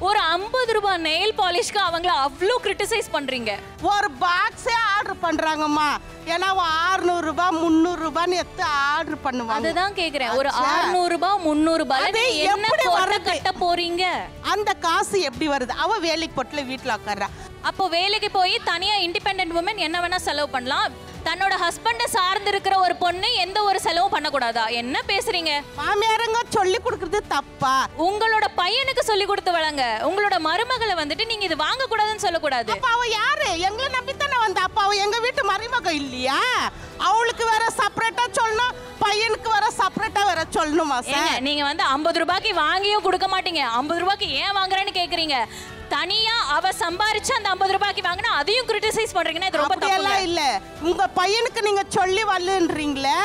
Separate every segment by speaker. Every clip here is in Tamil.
Speaker 1: ஒரு 50 ரூபாய் நெயில் பாலிஷ்க்கு அவங்கள அவ்வளோ கிரிட்டிசைஸ் பண்றீங்க.
Speaker 2: ஒரு பாக்ஸே ஆர்டர் பண்றாங்கம்மா. ஏன்னா 600 ரூபாய் 300 ரூபாய்னு எடுத்து ஆர்டர் பண்ணுவாங்க.
Speaker 1: அதுதான் கேக்குறேன். ஒரு 600 ரூபாய் 300 ரூபாய் என்ன கட்ட போறீங்க? அந்த
Speaker 2: காசு எப்படி வருது? அவ வேலைக்கு போட்டுல வீட்டுல உட்கார்றா.
Speaker 1: அப்போ வேலைக்கு போய் தனியா இண்டிபெண்டன்ட் உமன் என்ன வேணா செலவு பண்ணலாம். தன்னோட ஹஸ்பண்ட சார்ந்து இருக்கிற ஒரு பொண்ணு எந்த ஒரு செலவும் பண்ணக்கூடாதா? என்ன பேசுறீங்க?
Speaker 2: மாமியாருங்க சொல்லி கொடுக்கறது தப்பா?
Speaker 1: உங்களோட பையனுக்கு சொல்லி கொடுத்து வளங்க. உங்களோட மருமகளை வந்துட்டு நீங்க இது வாங்க கூடாதுன்னு சொல்லக்கூடாது.
Speaker 2: அப்ப அவ யாரு? எங்களை நம்பித்தானே வந்தா. அப்ப அவ எங்க வீட்டு மருமக இல்லையா? அவளுக்கு வேற செப்பரேட்டா சொல்லணும், பையனுக்கு வேற செப்பரேட்டா வேற சொல்லணுமா சார்?
Speaker 1: நீங்க வந்து 50 ரூபாய்க்கு வாங்கியும் கொடுக்க மாட்டீங்க. 50 ரூபாய்க்கு ஏன் வாங்குறேன்னு கேக்குறீங்க. தனியா அவ சம்பாரிச்சு அந்த 50 ரூபாய்க்கு வாங்கினா அதையும் கிரிட்டிசைஸ் பண்றீங்கன்னா இது ரொம்ப தப்பு
Speaker 2: இல்ல. உங்க பையனுக்கு நீங்க சொல்லி வரலன்றீங்களே,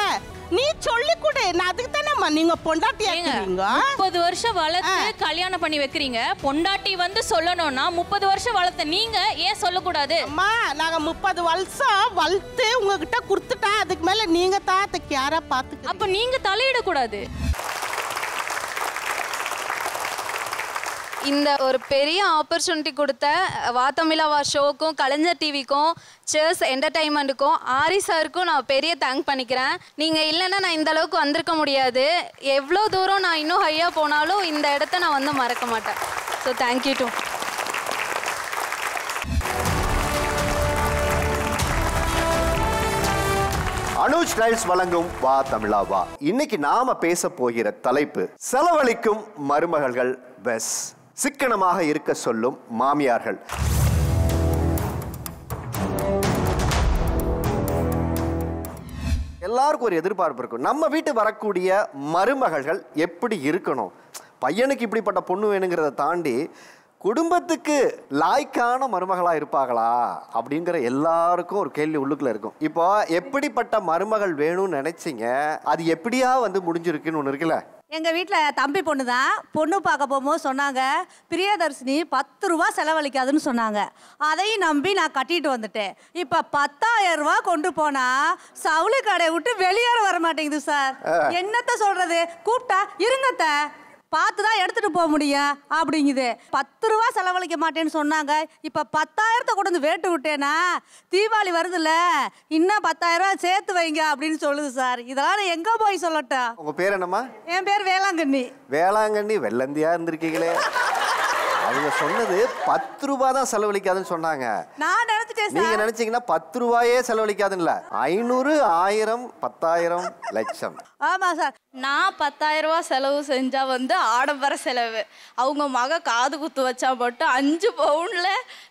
Speaker 2: நீ சொல்லி கொடு. நான் அதுக்கு தானேம்மா நீங்க பொண்டாட்டி ஆக்குறீங்க.
Speaker 1: 30 வருஷம் வளர்த்து கல்யாணம் பண்ணி வைக்கிறீங்க. பொண்டாட்டி வந்து சொல்லணும்னா 30 வருஷம் வளர்த்த நீங்க ஏன் சொல்லக்கூடாது?
Speaker 2: அம்மா நாங்க 30 வருஷம் வளர்த்து உங்ககிட்ட கொடுத்துட்டா அதுக்கு மேல நீங்க தான் அதை கேரா பாத்துக்க.
Speaker 1: அப்ப நீங்க தலையிடக்கூடாது.
Speaker 3: இந்த ஒரு பெரிய ஆப்பர்ச்சுனிட்டி கொடுத்த வா தமிழா வா ஷோக்கும் கலைஞர் டிவிக்கும் சேர்ஸ் என்டர்டைன்மெண்ட்டுக்கும் ஆரி சாருக்கும் நான் பெரிய தேங்க் பண்ணிக்கிறேன். நீங்கள் இல்லைன்னா நான் இந்த அளவுக்கு வந்திருக்க முடியாது. எவ்வளோ தூரம் நான் இன்னும் ஹையாக போனாலும் இந்த இடத்த நான் வந்து மறக்க மாட்டேன். So thank you to
Speaker 4: Anuj tiles வழங்கும் வா தமிழா வா. இன்னைக்கு நாம பேச போகிற தலைப்பு செலவழிக்கும் மருமகள்கள் வெஸ் சிக்கனமாக இருக்க சொல்லும் மாமியார்கள். எல்லாருக்கும் ஒரு எதிர்பார்ப்பு இருக்கும். நம்ம வீட்டு வரக்கூடிய மருமகள்கள் எப்படி இருக்கணும், பையனுக்கு இப்படிப்பட்ட பொண்ணு வேணுங்கிறத தாண்டி குடும்பத்துக்கு லாய்க்கான மருமகளா இருப்பாங்களா அப்படிங்கிற எல்லாருக்கும் ஒரு கேள்வி உள்ளுக்குள்ள இருக்கும். இப்போ எப்படிப்பட்ட மருமகள் வேணும்னு நினைச்சீங்க, அது எப்படியா வந்து முடிஞ்சிருக்குன்னு ஒன்று இருக்குல்ல.
Speaker 5: எங்கள் வீட்டில் தம்பி பொண்ணு தான். பொண்ணு பார்க்க போகும்போது சொன்னாங்க, பிரியதர்ஷினி 10 ரூபா செலவழிக்காதுன்னு சொன்னாங்க. அதையும் நம்பி நான் கட்டிட்டு வந்துட்டேன். இப்போ 10,000 ரூபா கொண்டு போனால் சவுளி கடையை விட்டு வெளியேற வர மாட்டேங்குது சார். என்னத்த சொல்கிறது? கூப்பிட்டா இருங்கத்த பார்த்து தான் எடுத்துகிட்டு போக முடியும் அப்படிங்குது. 10 ரூபா செலவழிக்க மாட்டேன்னு சொன்னாங்க. இப்போ 10,000 கொண்டு வந்து வேட்டு விட்டேனா, தீபாவளி வருதுல்ல, இன்னும் 10,000 ரூபா சேர்த்து வைங்க அப்படின்னு சொல்லுது சார். இதெல்லாம் நான் எங்கே போய் சொல்லட்டேன்?
Speaker 4: உங்கள் பேர் என்னம்மா?
Speaker 5: என் பேர் வேளாங்கண்ணி.
Speaker 4: வேளாங்கண்ணி வெள்ளந்தியா இருந்திருக்கீங்களே. அவங்க சொன்னது 10 ரூபா தான் செலவழிக்காதுன்னு சொன்னாங்க.
Speaker 5: நான் நினைச்சிட்டேன்.
Speaker 4: நீங்க நினைச்சீங்கன்னா 10 ரூபாயே செலவழிக்காதுன்னு இல்ல, 500, 1000, 10,000, லட்சம்.
Speaker 5: ஆமா சார்.
Speaker 6: நான் 10,000 ரூபா செலவு செஞ்சா வந்து ஆடம்பர செலவு. அவங்க மக காது குத்து வச்சா மட்டும் 5 பவுன்ல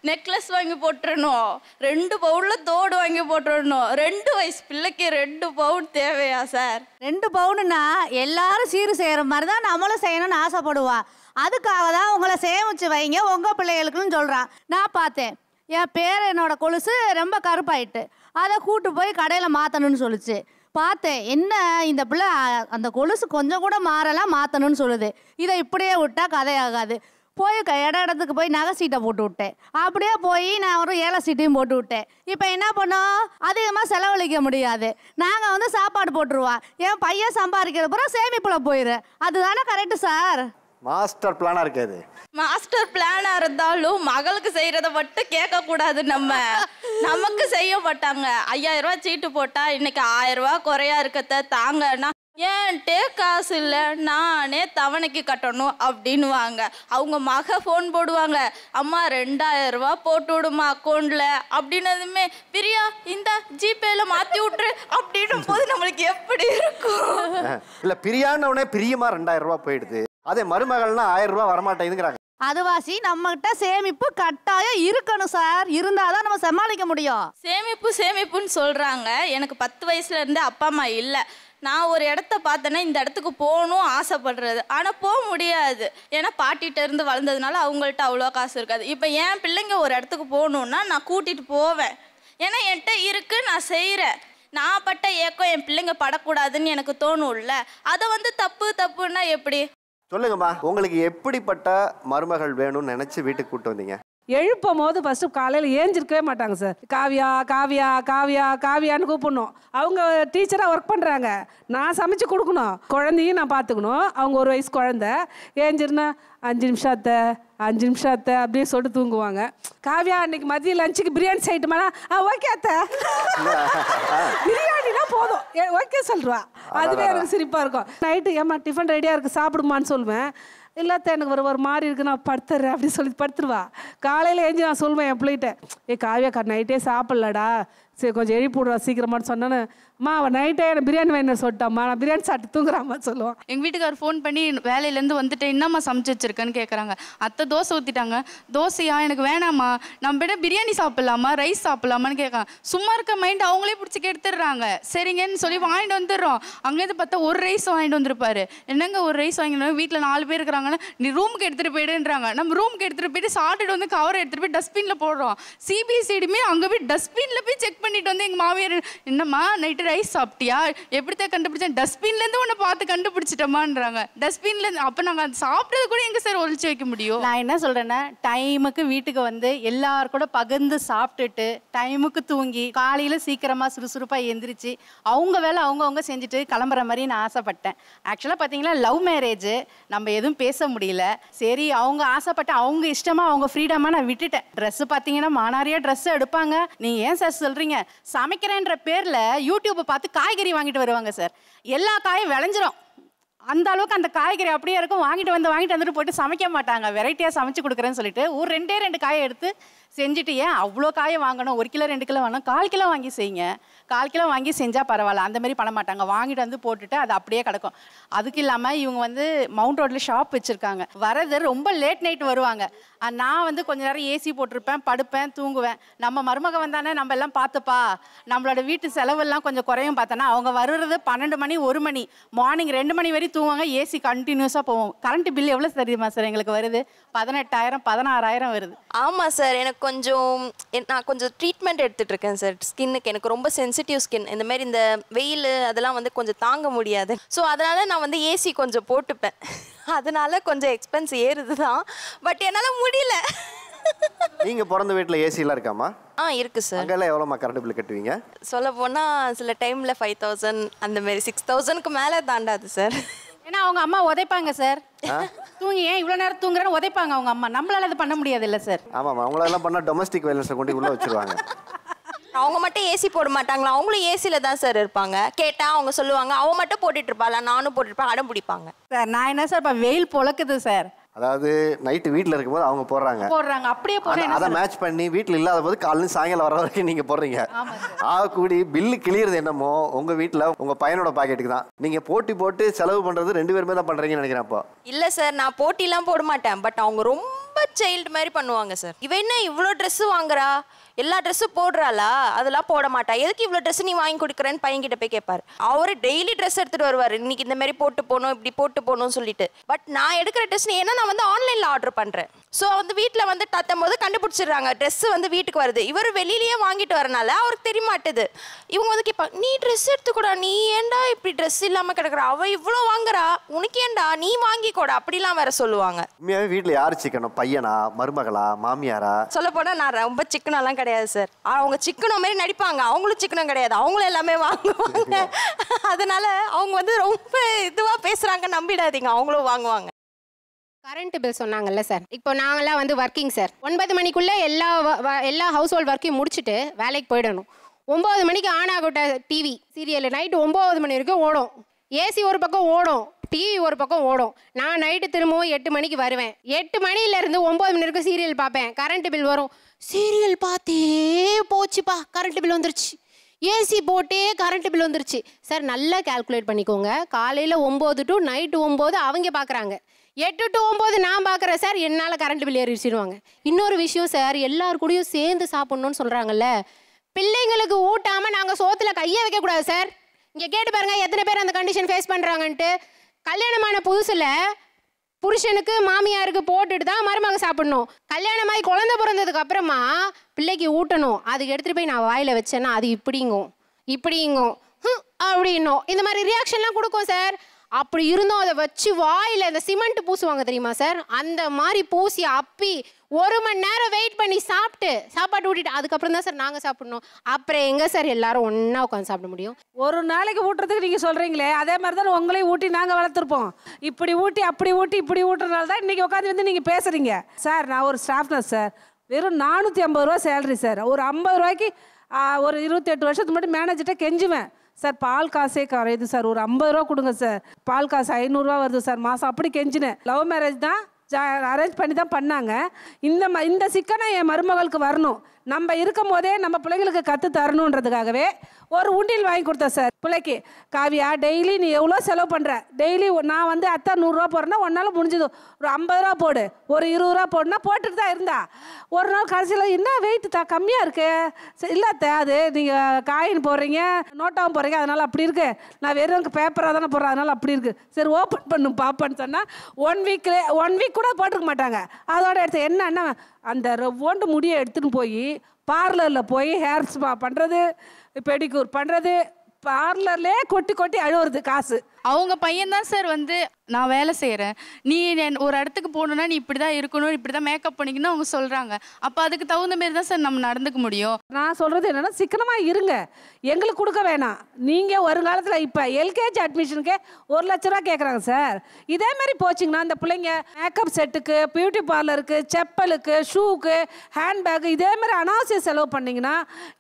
Speaker 6: நெக்லஸ் வாங்கி போட்டுறணும், 2 பவுன்ல தோடு வாங்கி போட்டுறணும். 2 வயசு பிள்ளைக்கு 2 பவுன் தேவையா சார்?
Speaker 5: 2 பவுனுன்னா எல்லாரும் சீரு செய்யற மாதிரி தான் நம்மளும் செய்யணும்னு ஆசைப்படுவா. அதுக்காக தான் உங்களை சேமிச்சு வைங்க உங்க பிள்ளைகளுக்குன்னு சொல்றான். நான் பார்த்தேன், என் பேர் என்னோட கொலுசு ரொம்ப கருப்பாயிட்டு, அதை கூட்டு போய் கடையில் மாற்றணும்னு சொல்லிச்சு. பார்த்தேன், என்ன இந்த பிள்ளை அந்த கொலுசு கொஞ்சம் கூட மாறலாம் மாற்றணும்னு சொல்லுது. இதை இப்படியே விட்டா கதையாகாது. போய் இடத்துக்கு போய் நகை சீட்டை போட்டு விட்டேன். அப்படியே போய் நான் ஒரு ஏழை சீட்டையும் போட்டு விட்டேன். இப்போ என்ன பண்ணோம்? அதிகமாக செலவழிக்க முடியாது. நாங்கள் வந்து சாப்பாடு போட்டுருவோம். என் பையன் சம்பாதிக்கிற பிறகு சேமிப்பில் போயிடு. அதுதானே கரெக்டு சார்?
Speaker 4: மாஸ்டர் பிளானா இருக்காது.
Speaker 6: மாஸ்டர் பிளானா இருந்தாலும் மகளுக்கு செய்யறத மட்டும் கேட்க கூடாது. நமக்கு செய்ய மாட்டாங்க. 5,000 ரூபா சீட்டு போட்டா இன்னைக்கு 1000 ரூபா குறையா இருக்கத்த தாங்கன்னா, ஏன்ட்டே காசு இல்லை, நானே தவணைக்கு கட்டணும் அப்படின்னு வாங்க. அவங்க மக ஃபோன் போடுவாங்க, அம்மா 2,000 ரூபா போட்டு விடுமா அக்கௌண்ட்ல அப்படின்னதுமே, பிரியா இந்த ஜிபேல மாத்தி விட்டுரு அப்படின்னும் போது நம்மளுக்கு எப்படி இருக்கும்?
Speaker 4: இல்ல பிரியானவனே பிரியமா 2,000 ரூபா போயிடுது. அதே மருமகள்னா 1000 ரூபா வரமாட்டேங்குதுங்கிறாங்க.
Speaker 5: அதுவாசி நம்மகிட்ட சேமிப்பு கட்டாயம் இருக்கணும் சார். இருந்தாதான் நம்ம சமாளிக்க முடியும்.
Speaker 6: சேமிப்புன்னு சொல்றாங்க. எனக்கு 10 வயசுல இருந்து அப்பா அம்மா இல்லை. நான் ஒரு இடத்த பார்த்தேன்னா இந்த இடத்துக்கு போகணும் ஆசைப்படுறது, ஆனால் போக முடியாது. ஏன்னா பாட்டிகிட்ட இருந்து வளர்ந்ததுனால அவங்கள்ட்ட அவ்வளோ காசு இருக்காது. இப்போ என் பிள்ளைங்க ஒரு இடத்துக்கு போகணுன்னா நான் கூட்டிகிட்டு போவேன். ஏன்னா என்கிட்ட இருக்கு, நான் செய்கிறேன். நான் பட்ட ஏக்கம் என் பிள்ளைங்க படக்கூடாதுன்னு எனக்கு தோணும்ல. அதை வந்து தப்புன்னா எப்படி?
Speaker 4: சொல்லுங்கம்மா, உங்களுக்கு எப்படிப்பட்ட மருமகள் வேணும்னு நினைச்சு வீட்டுக்கு கூட்டு வந்தீங்க?
Speaker 7: எழுப்பும் போது ஃபஸ்ட்டு காலையில் ஏஞ்சிருக்கவே மாட்டாங்க சார். காவியா காவியா காவியா காவியான்னு கூப்பிடணும். அவங்க டீச்சராக ஒர்க் பண்ணுறாங்க, நான் சமைச்சு கொடுக்கணும், குழந்தையும் நான் பார்த்துக்கணும். அவங்க 1 வயசு குழந்தை. ஏஞ்சிருந்தா 5 நிமிஷம் அத்தை அப்படியே சொல்லிட்டு தூங்குவாங்க. காவியா அன்னைக்கு மதியம் லஞ்சுக்கு பிரியாணி செய்யட்டுமானா ஓகே அத்தை பிரியாணினா போதும் ஓகே சொல்லுவா. அதுவே எனக்கு சிரிப்பாக இருக்கும். நைட்டு ஏம்மா டிஃபன் ரெடியாக இருக்குது சாப்பிடுமான்னு சொல்லுவேன். இல்லாத்த எனக்கு ஒரு மாதிரி இருக்குது நான் படுத்துறேன் அப்படின்னு சொல்லி படுத்துருவா. காலையில் ஏஞ்சி நான் சொல்லுவேன் என் பிள்ளைகிட்ட, காவியா நைட்டே சாப்பிட்லடா, சரி கொஞ்சம் எழுப்பி விடுவா சீக்கிரமானு சொன்னேன்னு, அம்மா அவன் நைட்டே எனக்கு பிரியாணி வேணும் சொல்லிட்டாம்மா, நான் பிரியாணி சாப்பிட்டு தூங்குறாம்மா சொல்லுவான்.
Speaker 8: எங்கள் வீட்டுக்கார் ஃபோன் பண்ணி வேலையிலேருந்து வந்துட்டு என்னம்மா சமைச்சு வச்சிருக்கேன்னு கேட்குறாங்க. அத்தை தோசை ஊற்றிட்டாங்க. தோசையா எனக்கு வேணாம்மா, நம்ம விட பிரியாணி சாப்பிட்லாமா ரைஸ் சாப்பிட்லாமான்னு கேட்காங்க. சும்மா இருக்க மைண்ட் அவங்களே பிடிச்சி கெடுத்துடுறாங்க. சரிங்கன்னு சொல்லி வாங்கிட்டு வந்துடுறோம். அங்கேருந்து பார்த்தா ஒரு ரைஸ் வாங்கிட்டு வந்துருப்பாரு. என்னங்க ஒரு ரைஸ் வாங்கிட்டு வீட்டில் 4 பேர் இருக்கிறாங்கன்னா நீ ரூமுக்கு எடுத்துகிட்டு போயிடுன்றாங்க. நம்ம ரூமுக்கு எடுத்துகிட்டு போயிட்டு சாப்பிட்டுட்டு வந்து கவரை எடுத்துகிட்டு போய் டஸ்ட்பினில் போடுறோம். சிபிஎஸ்சிடியுமே அங்கே போய் டஸ்ட்பினில் போய் செக் பண்ணிட்டு வந்து எங்கள் மாமியார், என்னம்மா நைட்டு ரைஸ் சாப்பிட்டியா, எப்படித்தான் கண்டுபிடிச்சேன், டஸ்ட்பின்லேருந்து உன்னை பார்த்து கண்டுபிடிச்சிட்டோமான்றாங்க. டஸ்ட்பின்லேருந்து அப்போ நாங்கள் சாப்பிட்றது கூட எங்கே சார் ஒழிச்சு வைக்க முடியும்?
Speaker 9: நான் என்ன சொல்கிறேன்னா, டைமுக்கு வீட்டுக்கு வந்து எல்லாரும் கூட பகிர்ந்து சாப்பிட்டுட்டு டைமுக்கு தூங்கி காலையில் சீக்கிரமாக சுறுசுறுப்பாக எந்திரிச்சு அவங்க வேலை அவங்கவுங்க செஞ்சுட்டு கிளம்புற மாதிரி நான் ஆசைப்பட்டேன். ஆக்சுவலாக பார்த்தீங்கன்னா லவ் மேரேஜ், நம்ம எதுவும் பேச முடியல. சரி அவங்க ஆசைப்பட்ட அவங்க இஷ்டமாக அவங்க ஃப்ரீடமாக நான் விட்டுட்டேன். ட்ரெஸ்ஸு பார்த்தீங்கன்னா மானாரியாக ட்ரெஸ்ஸு எடுப்பாங்க. நீங்கள் ஏன் சார் சொல்கிறீங்க, சமைக்கிறேன்ற பேரில் யூடியூப்பை பார்த்து காய்கறி வாங்கிட்டு வருவாங்க சார். எல்லா காயும் விளைஞ்சிரும். அந்த அளவுக்கு அந்த காய்கறி அப்படியே இருக்கும். வாங்கிட்டு வந்துட்டு போயிட்டு சமைக்க மாட்டாங்க. வெரைட்டியாக சமைச்சு கொடுக்குறேன்னு சொல்லிட்டு ஒரு 2 காயை எடுத்து செஞ்சுட்டு, ஏன் அவ்வளோ காயை வாங்கணும், 1 கிலோ 2 கிலோ வாங்கணும், 1/4 கிலோ வாங்கி செய்யுங்க. 1/4 கிலோ வாங்கி செஞ்சால் பரவாயில்ல. அந்த மாதிரி பண்ண மாட்டாங்க. வாங்கிட்டு வந்து போட்டுட்டு அது அப்படியே கிடக்கும். அதுக்கு இல்லாமல் இவங்க வந்து மவுண்ட் ரோட்டில் ஷாப் வச்சுருக்காங்க. வரது ரொம்ப லேட் நைட் வருவாங்க. நான் வந்து கொஞ்ச நேரம் ஏசி போட்டிருப்பேன், படுப்பேன், தூங்குவேன். நம்ம மருமக வந்தானே நம்ம எல்லாம் பார்த்துப்பா, நம்மளோட வீட்டு செலவெல்லாம் கொஞ்சம் குறையும் பார்த்தோன்னா, அவங்க வருறது 12 மணி 1 மணி, மார்னிங் 2 மணி வரையும் தூங்குவாங்க. ஏசி கண்டினியூஸாக போவோம். கரண்ட் பில் எவ்வளோ தெரியுமா சார் எங்களுக்கு வருது? 18,000 16,000 வருது.
Speaker 10: ஆமாம் சார், எனக்கு நான் கொஞ்சம் ட்ரீட்மெண்ட் எடுத்துகிட்டு இருக்கேன் சார். ஸ்கின்னுக்கு எனக்கு ரொம்ப சென்சிட்டிவ் ஸ்கின். இந்த மாதிரி இந்த வெயில் அதெல்லாம் வந்து கொஞ்சம் தாங்க முடியாது. ஸோ அதனால் நான் வந்து ஏசி கொஞ்சம் போட்டுப்பேன். அதனால கொஞ்சம் எக்ஸ்பென்ஸ் ஏறுது தான், பட் என்னால் முடியல.
Speaker 4: நீங்கள் பிறந்த வீட்டில் ஏசிலாம் இருக்காமா?
Speaker 10: இருக்கு சார்.
Speaker 4: அங்கெல்லாம் எவ்வளோமா கரண்ட் பில் கட்டுவீங்க?
Speaker 10: சொல்ல போனால் சில டைமில் 5,000 அந்த மாதிரி 6,000க்கு மேலே தாண்டாது சார்.
Speaker 9: ஏன்னா அவங்க அம்மா உதைப்பாங்க சார். தூங்கி ஏன் இவ்வளோ நேரம் தூங்குறேன்னு உதைப்பாங்க அவங்க அம்மா. நம்மளால அது பண்ண முடியாது இல்லை சார்.
Speaker 4: ஆமாம், அவங்களெல்லாம் பண்ணால் டொமஸ்டிக் வயலன்ஸை கொண்டு உள்ளே வச்சுருவாங்க.
Speaker 10: அவங்க மட்டும் ஏசி போட மாட்டாங்களா? அவங்களும் ஏசியில் தான் சார் இருப்பாங்க. கேட்டால் அவங்க சொல்லுவாங்க அவன் மட்டும் போட்டுட்டு இருப்பாளா, நானும் போட்டுருப்பேன், அடம் பிடிப்பாங்க.
Speaker 9: சார் நான் என்ன சார் இப்போ வெயில் பொழக்குது சார்.
Speaker 4: அதாவது நைட்டு வீட்டில் இருக்கும்போது அவங்க போடுறாங்க,
Speaker 9: அப்படியே போடுறாங்க.
Speaker 4: அதை மேட்ச் பண்ணி வீட்டில் இல்லாத போது காலையில் சாயங்காலம் வர வரைக்கும் நீங்கள் போடுறீங்க. கூடி பில்லு கிளியறது என்னமோ உங்கள் வீட்டில் உங்கள் பையனோட பாக்கெட்டுக்கு தான். நீங்கள் போட்டு செலவு பண்ணுறது 2 பேருமே தான் பண்ணுறீங்கன்னு நினைக்கிறேன். அப்போ
Speaker 10: இல்லை சார், நான் போட்டிலாம் போட மாட்டேன். பட் அவங்க ரொம்ப சைல்டு மாதிரி பண்ணுவாங்க சார். இவ என்ன இவ்வளோ ட்ரெஸ்ஸு வாங்குறா, எல்லா ட்ரெஸ்ஸும் போடுறாளா, அதெல்லாம் போட மாட்டா, எதுக்கு இவ்வளோ ட்ரெஸ் நீ வாங்கி கொடுக்குறேன்னு பையன்கிட்ட போய் கேட்பாரு. அவர் டெய்லி ட்ரெஸ் எடுத்துகிட்டு வருவார், இன்னைக்கு இந்த மாதிரி போட்டு போகணும், இப்படி போட்டு போகணும்னு சொல்லிட்டு. பட் நான் எடுக்கிற ட்ரெஸ் ஏன்னா நான் வந்து ஆன்லைனில் ஆர்டர் பண்ணுறேன். ஸோ வந்து வீட்டில் வந்து தத்தும் போது கண்டுபிடிச்சிடுறாங்க ட்ரெஸ்ஸு வந்து வீட்டுக்கு வருது. இவர் வெளியிலேயே வாங்கிட்டு வரனால அவருக்கு தெரிய மாட்டுது. இவங்க வந்து கேட்பாங்க, நீ ட்ரெஸ் எடுத்துக்கூடா, நீ ஏன்டா இப்படி ட்ரெஸ் இல்லாமல் கிடக்குற, அவள் இவ்வளோ வாங்குறா, உனக்கு ஏன்டா நீ வாங்கிக்கூட, அப்படிலாம் வேற சொல்லுவாங்க.
Speaker 4: உண்மையாகவே வீட்டில் யார் சிக்கணும், பையனா மருமகளா மாமியாரா?
Speaker 10: சொல்ல போனால் நான் ரொம்ப சிக்கனெல்லாம் கிடையாது சார். அவங்க சிக்கனம் மாதிரி நடிப்பாங்க, அவங்களும் சிக்கனம் கிடையாது, அவங்களும் எல்லாமே வாங்குவாங்க. அதனால அவங்க வந்து ரொம்ப இதுவாக பேசுகிறாங்க நம்பிடாதீங்க, அவங்களும் வாங்குவாங்க.
Speaker 11: கரண்ட் பில் சொன்னாங்கல்ல சார், இப்போ நாங்களாம் வந்து ஒர்க்கிங் சார். 9 மணிக்குள்ளே எல்லா ஹவுஸ் ஹோல்ட் ஒர்க்கையும் முடிச்சுட்டு வேலைக்கு போயிடணும். 9 மணிக்கு ஆன் ஆகட்ட டிவி சீரியல் நைட்டு 9 மணி வரைக்கும் ஓடும். ஏசி ஒரு பக்கம் ஓடும், டிவி ஒரு பக்கம் ஓடும். நான் நைட்டு திரும்பவும் 8 மணிக்கு வருவேன். 8 மணிலேருந்து 9 மணி வரைக்கும் சீரியல் பார்ப்பேன். கரண்ட் பில் வரும். சீரியல் பார்த்தே போச்சுப்பா, கரண்ட் பில் வந்துருச்சு. ஏசி போட்டே கரண்ட் பில் வந்துருச்சு. சார் நல்லா கால்குலேட் பண்ணிக்கோங்க. காலையில் 9 டு நைட்டு 9 அவங்க பார்க்குறாங்க, 8 to 9 நான் பார்க்குறேன் சார். என்னால் கரண்ட் பில் ஏறிடுவாங்க. இன்னொரு விஷயம் சார், எல்லாரு கூடயும் சேர்ந்து சாப்பிட்ணுன்னு சொல்கிறாங்கல்ல, பிள்ளைங்களுக்கு ஊட்டாமல் நாங்கள் சோத்தில் கையை வைக்கக்கூடாது சார். இங்கே கேட்டு பாருங்கள் எத்தனை பேர் அந்த கண்டிஷன் ஃபேஸ் பண்ணுறாங்கன்ட்டு. கல்யாணமான புதுசில் புருஷனுக்கு மாமியாருக்கு போட்டுட்டு தான் மருமக சாப்பிடணும். கல்யாணமாகி குழந்தை பிறந்ததுக்கு அப்புறமா பிள்ளைக்கு ஊட்டணும். அதுக்கு எடுத்துகிட்டு போய் நான் வாயில் வச்சேன்னா அது இப்படிங்கும் அப்படின்னும் இந்த மாதிரி ரியாக்ஷன்லாம் கொடுக்கும் சார். அப்படி இருந்தும் அதை வச்சு வாயில் அந்த சிமெண்ட் பூசுவாங்க தெரியுமா சார், அந்த மாதிரி பூசி அப்பி 1 மணி நேரம் வெயிட் பண்ணி சாப்பிட்டு சாப்பாடு ஊட்டிட்டு அதுக்கப்புறம் தான் சார் நாங்கள் சாப்பிடணும். அப்புறம் எங்கே சார் எல்லாரும் ஒன்றா உட்காந்து சாப்பிட முடியும்?
Speaker 7: ஒரு நாளைக்கு ஊட்டுறதுக்கு நீங்கள் சொல்கிறீங்களே, அதே மாதிரி தான் உங்களையும் ஊட்டி நாங்கள் வளர்த்துருப்போம். இப்படி ஊட்டி அப்படி ஊட்டி இப்படி ஊட்டுறதுனால தான் இன்றைக்கி உட்காந்து வந்து நீங்கள் பேசுகிறீங்க. சார் நான் ஒரு ஸ்டாஃப் நர்ஸ் சார், வெறும் 450 ரூபா சேலரி சார். ஒரு 50 ரூபாய்க்கு ஒரு 28 வருஷத்துக்கு முன்னாடி மேனேஜர்கிட்ட கெஞ்சுவேன், சார் பால் காசே குறையுது சார், ஒரு 50 ரூபா கொடுங்க சார், பால் காசு 500 ரூபா வருது சார் மாதம். அப்படி கெஞ்சினேன். லவ் மேரேஜ் தான், அரேஞ்ச் பண்ணி தான் பண்ணாங்க. இந்த சிக்கனை என் மருமகளுக்கு வரணும், நம்ம இருக்கும் போதே நம்ம பிள்ளைங்களுக்கு கற்று தரணுன்றதுக்காகவே ஒரு உண்டியல் வாங்கி கொடுத்தேன் சார் பிள்ளைக்கு. காவியா டெய்லி நீ எவ்வளோ செலவு பண்ணுற, டெய்லி நான் வந்து அத்தை 100 ரூபா போடுறேன்னா ஒன்றால் முடிஞ்சது ஒரு 50 ரூபா போடு, ஒரு 20 ரூபா போடுனா போட்டுட்டு தான் இருந்தா. ஒரு நாள் கடைசியில் என்ன வெயிட் கம்மியாக இருக்கு, இல்லை அத்தை அது நீங்கள் காயின் போடுறீங்க நோட்டாவும் போடுறீங்க அதனால் அப்படி இருக்கு, நான் வெறும் பேப்பராக தானே போடுறேன் அதனால் அப்படி இருக்குது, சரி ஓப்பன் பண்ணு பாப்பான்னு சொன்னால் 1 வீக் கூட போட்டிருக்க மாட்டாங்க. அதோட எடுத்து என்னன்னா அந்த ஒன்று முடியை எடுத்துன்னு போய் பார்லரில் போய் ஹேர் ஸ்பா பண்ணுறது, பெடிக்யூர் பண்ணுறது, பார்லர்லேயே கொட்டி கொட்டி அழுவுறது காசு.
Speaker 8: அவங்க பையன் தான் சார் வந்து நான் வேலை செய்கிறேன், நீ ஒரு இடத்துக்கு போகணுன்னா நீ இப்படி தான் இருக்கணும், இப்படி தான் மேக்கப் பண்ணிக்கணும் அவங்க சொல்கிறாங்க. அப்போ அதுக்கு தகுந்த மாரி தான் சார் நம்ம நடந்துக்க முடியும்.
Speaker 7: நான் சொல்கிறது என்னென்னா சிக்கனமாக இருங்க, எங்களுக்கு கொடுக்க வேணாம். நீங்கள் வருங்காலத்தில் இப்போ எல்கேஜி அட்மிஷனுக்கே 1 லட்ச ரூபா கேட்குறாங்க சார். இதேமாரி போச்சிங்கன்னா அந்த பிள்ளைங்க மேக்கப் செட்டுக்கு, பியூட்டி பார்லருக்கு, செப்பலுக்கு, ஷூக்கு, ஹேண்ட்பேக்கு இதேமாரி அனாவசிய செலவு பண்ணிங்கன்னா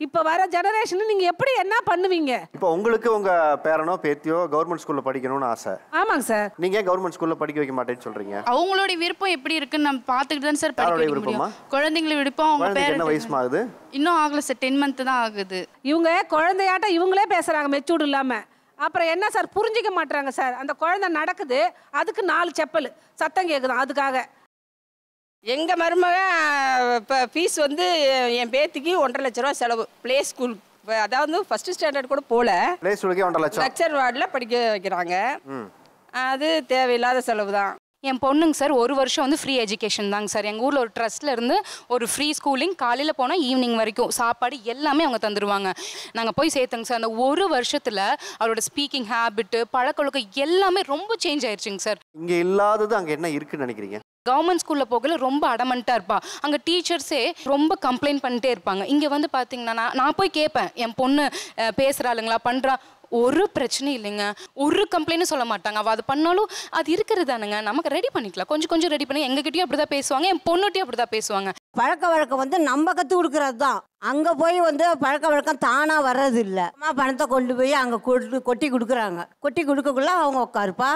Speaker 7: இப்போ வர ஜெனரேஷனு நீங்கள் எப்படி என்ன பண்ணுவீங்க?
Speaker 4: இப்போ உங்களுக்கு உங்கள் பேரனோ பேத்தியோ கவர்மெண்ட் ஸ்கூலில் படிக்கணும்னு ஆசை.
Speaker 7: ஆமாங்க சார்.
Speaker 4: நீங்கள் கவர்மெண்ட் ஸ்கூலில் படிக்க வைக்க மாட்டேன்னு சொல்கிறீங்க.
Speaker 8: அவங்களோட விருப்பம் எப்படி இருக்குன்னு நம்ம பார்த்துக்கிட்டு தான் சார் படிக்க வைக்க முடியும். குழந்தைங்களை விருப்பம் அவங்க பேர்
Speaker 4: என்ன வயசு ஆகுது?
Speaker 8: இன்னும் ஆகல சார், 10 month தான் ஆகுது.
Speaker 7: இவங்க குழந்தையாட்ட இவங்களே பேசுகிறாங்க மெச்சூர்டு இல்லாமல். அப்புறம் என்ன சார் புரிஞ்சிக்க மாட்டாங்க சார். அந்த குழந்தை நடக்குது, அதுக்கு 4 செப்பல் சத்தம் கேட்குதான் அதுக்காக.
Speaker 12: எங்கள் மருமக இப்போ ஃபீஸ் வந்து என் பேத்திக்கு 1.5 லட்ச ரூபா செலவு. ப்ளே ஸ்கூல், அதாவது ஃபர்ஸ்ட் ஸ்டாண்டர்ட் கூட போல,
Speaker 4: ப்ளே ஸ்கூலுக்கே 1.5 லட்சம்
Speaker 12: லெக்சர் வார்டில் படிக்க வைக்கிறாங்க. அது தேவையில்லாத செலவு தான்.
Speaker 13: என் பொண்ணுங்க சார் 1 வருஷம் வந்து ஃப்ரீ எஜுகேஷன் தாங்க சார். எங்கள் ஊரில் ஒரு ட்ரஸ்ட்டில் இருந்து ஒரு ஃப்ரீ ஸ்கூலிங், காலையில் போனால் ஈவினிங் வரைக்கும் சாப்பாடு எல்லாமே அவங்க தந்துடுவாங்க. நாங்கள் போய் சேர்த்தோங்க சார். அந்த 1 வருஷத்தில் அவரோட ஸ்பீக்கிங் ஹேபிட்டு, பழக்கொழுக்கம் எல்லாமே ரொம்ப சேஞ்ச் ஆயிடுச்சுங்க சார்.
Speaker 4: இங்கே இல்லாதது அங்கே என்ன இருக்குன்னு நினைக்கிறீங்க?
Speaker 13: கவர்மெண்ட் ஸ்கூலில் போகல ரொம்ப அடமெண்ட்டாக இருப்பா, அங்கே டீச்சர்ஸே ரொம்ப கம்ப்ளைண்ட் பண்ணிட்டே இருப்பாங்க. இங்கே வந்து பார்த்தீங்கன்னா நான் போய் கேட்பேன், என் பொண்ணு பேசுகிறாளுங்களா பண்ணுறா, ஒரு பிரச்சனையும் இல்லைங்க, ஒரு கம்ப்ளைண்ட்டும் சொல்ல மாட்டாங்க. அவள் அது பண்ணாலும் அது இருக்கிறது தானுங்க, நமக்கு ரெடி பண்ணிக்கலாம், கொஞ்சம் கொஞ்சம் ரெடி பண்ணி. எங்ககிட்டயும் அப்படி தான் பேசுவாங்க, என் பொண்ணுகிட்டையும் அப்படி தான் பேசுவாங்க.
Speaker 14: பழக்க வழக்கம் வந்து நம்ம கற்றுக் கொடுக்குறது தான். அங்கே போய் வந்து பழக்க வழக்கம் தானாக வர்றது இல்லை. அம்மா பணத்தை கொண்டு போய் அங்கே கொட்டி கொடுக்குறாங்க. கொட்டி கொடுக்கக்குள்ள அவங்க உட்காருப்பா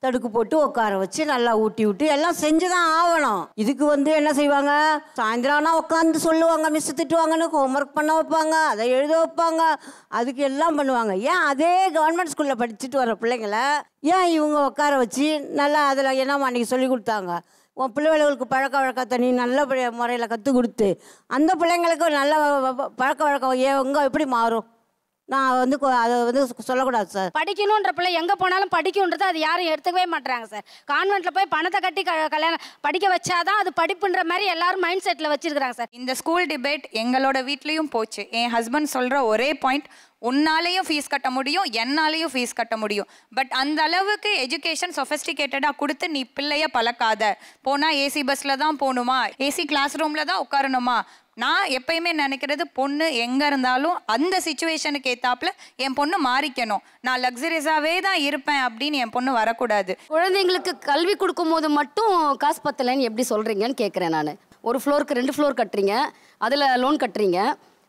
Speaker 14: தடுக்கு போட்டு உட்கார வச்சு நல்லா ஊட்டி விட்டு எல்லாம் செஞ்சு தான் ஆகணும். இதுக்கு வந்து என்ன செய்வாங்க, சாயந்தரம் ஆனால் உட்காந்து சொல்லுவாங்க, மிஸ் திட்டுவாங்கன்னு ஹோம்ஒர்க் பண்ண வைப்பாங்க, அதை எழுத வைப்பாங்க, அதுக்கு எல்லாம் பண்ணுவாங்க. ஏன் அதே கவர்மெண்ட் ஸ்கூலில் படிச்சுட்டு வர பிள்ளைங்கள ஏன் இவங்க உட்கார வச்சு நல்லா அதில் என்னம்மா அன்றைக்கி சொல்லி கொடுத்தாங்க, உன் பிள்ளைகளுக்கு பழக்க வழக்கத்தை நீ நல்ல முறையில் கற்றுக் கொடுத்து அந்த பிள்ளைங்களுக்கு நல்ல பழக்க வழக்கம் எங்கே எப்படி மாறும்? நான் வந்து அதை வந்து சொல்லக்கூடாது சார்.
Speaker 15: படிக்கணுன்ற பிள்ளை எங்கே போனாலும் படிக்கணுன்றது அது யாரும் எடுத்துக்கவே மாட்டுறாங்க சார். கான்வென்ட்டில் போய் பணத்தை கட்டி கல்யாணம் படிக்க வச்சாதான் அது படிப்புன்ற மாதிரி எல்லாரும் மைண்ட் செட்டில் வச்சிருக்கிறாங்க சார்.
Speaker 16: இந்த ஸ்கூல் டிபேட் எங்களோட வீட்லேயும் போச்சு. என் ஹஸ்பண்ட் சொல்கிற ஒரே பாயிண்ட், உன்னாலேயும் ஃபீஸ் கட்ட முடியும், என்னாலேயும் ஃபீஸ் கட்ட முடியும், பட் அந்த அளவுக்கு எஜுகேஷன் சொஃபஸ்டிகேட்டடாக கொடுத்து நீ பிள்ளைய பழக்காத. போனால் ஏசி பஸ்ஸில் தான் போகணுமா, ஏசி கிளாஸ் ரூமில் தான் உட்காரணுமா? நான் எப்பயுமே நினைக்கிறது, பொண்ணு எங்கே இருந்தாலும் அந்த சிச்சுவேஷனுக்கு ஏற்றாப்புல என் பொண்ணு மாறிக்கணும். நான் லக்ஸரியஸாகவே தான் இருப்பேன் அப்படின்னு என் பொண்ணு வரக்கூடாது.
Speaker 15: குழந்தைங்களுக்கு கல்வி கொடுக்கும் போது மட்டும் காசு பத்தலைன்னு எப்படி சொல்கிறீங்கன்னு கேட்குறேன் நான். ஒரு ஃப்ளோருக்கு 2 ஃப்ளோர் கட்டுறீங்க, அதில் லோன் கட்டுறீங்க,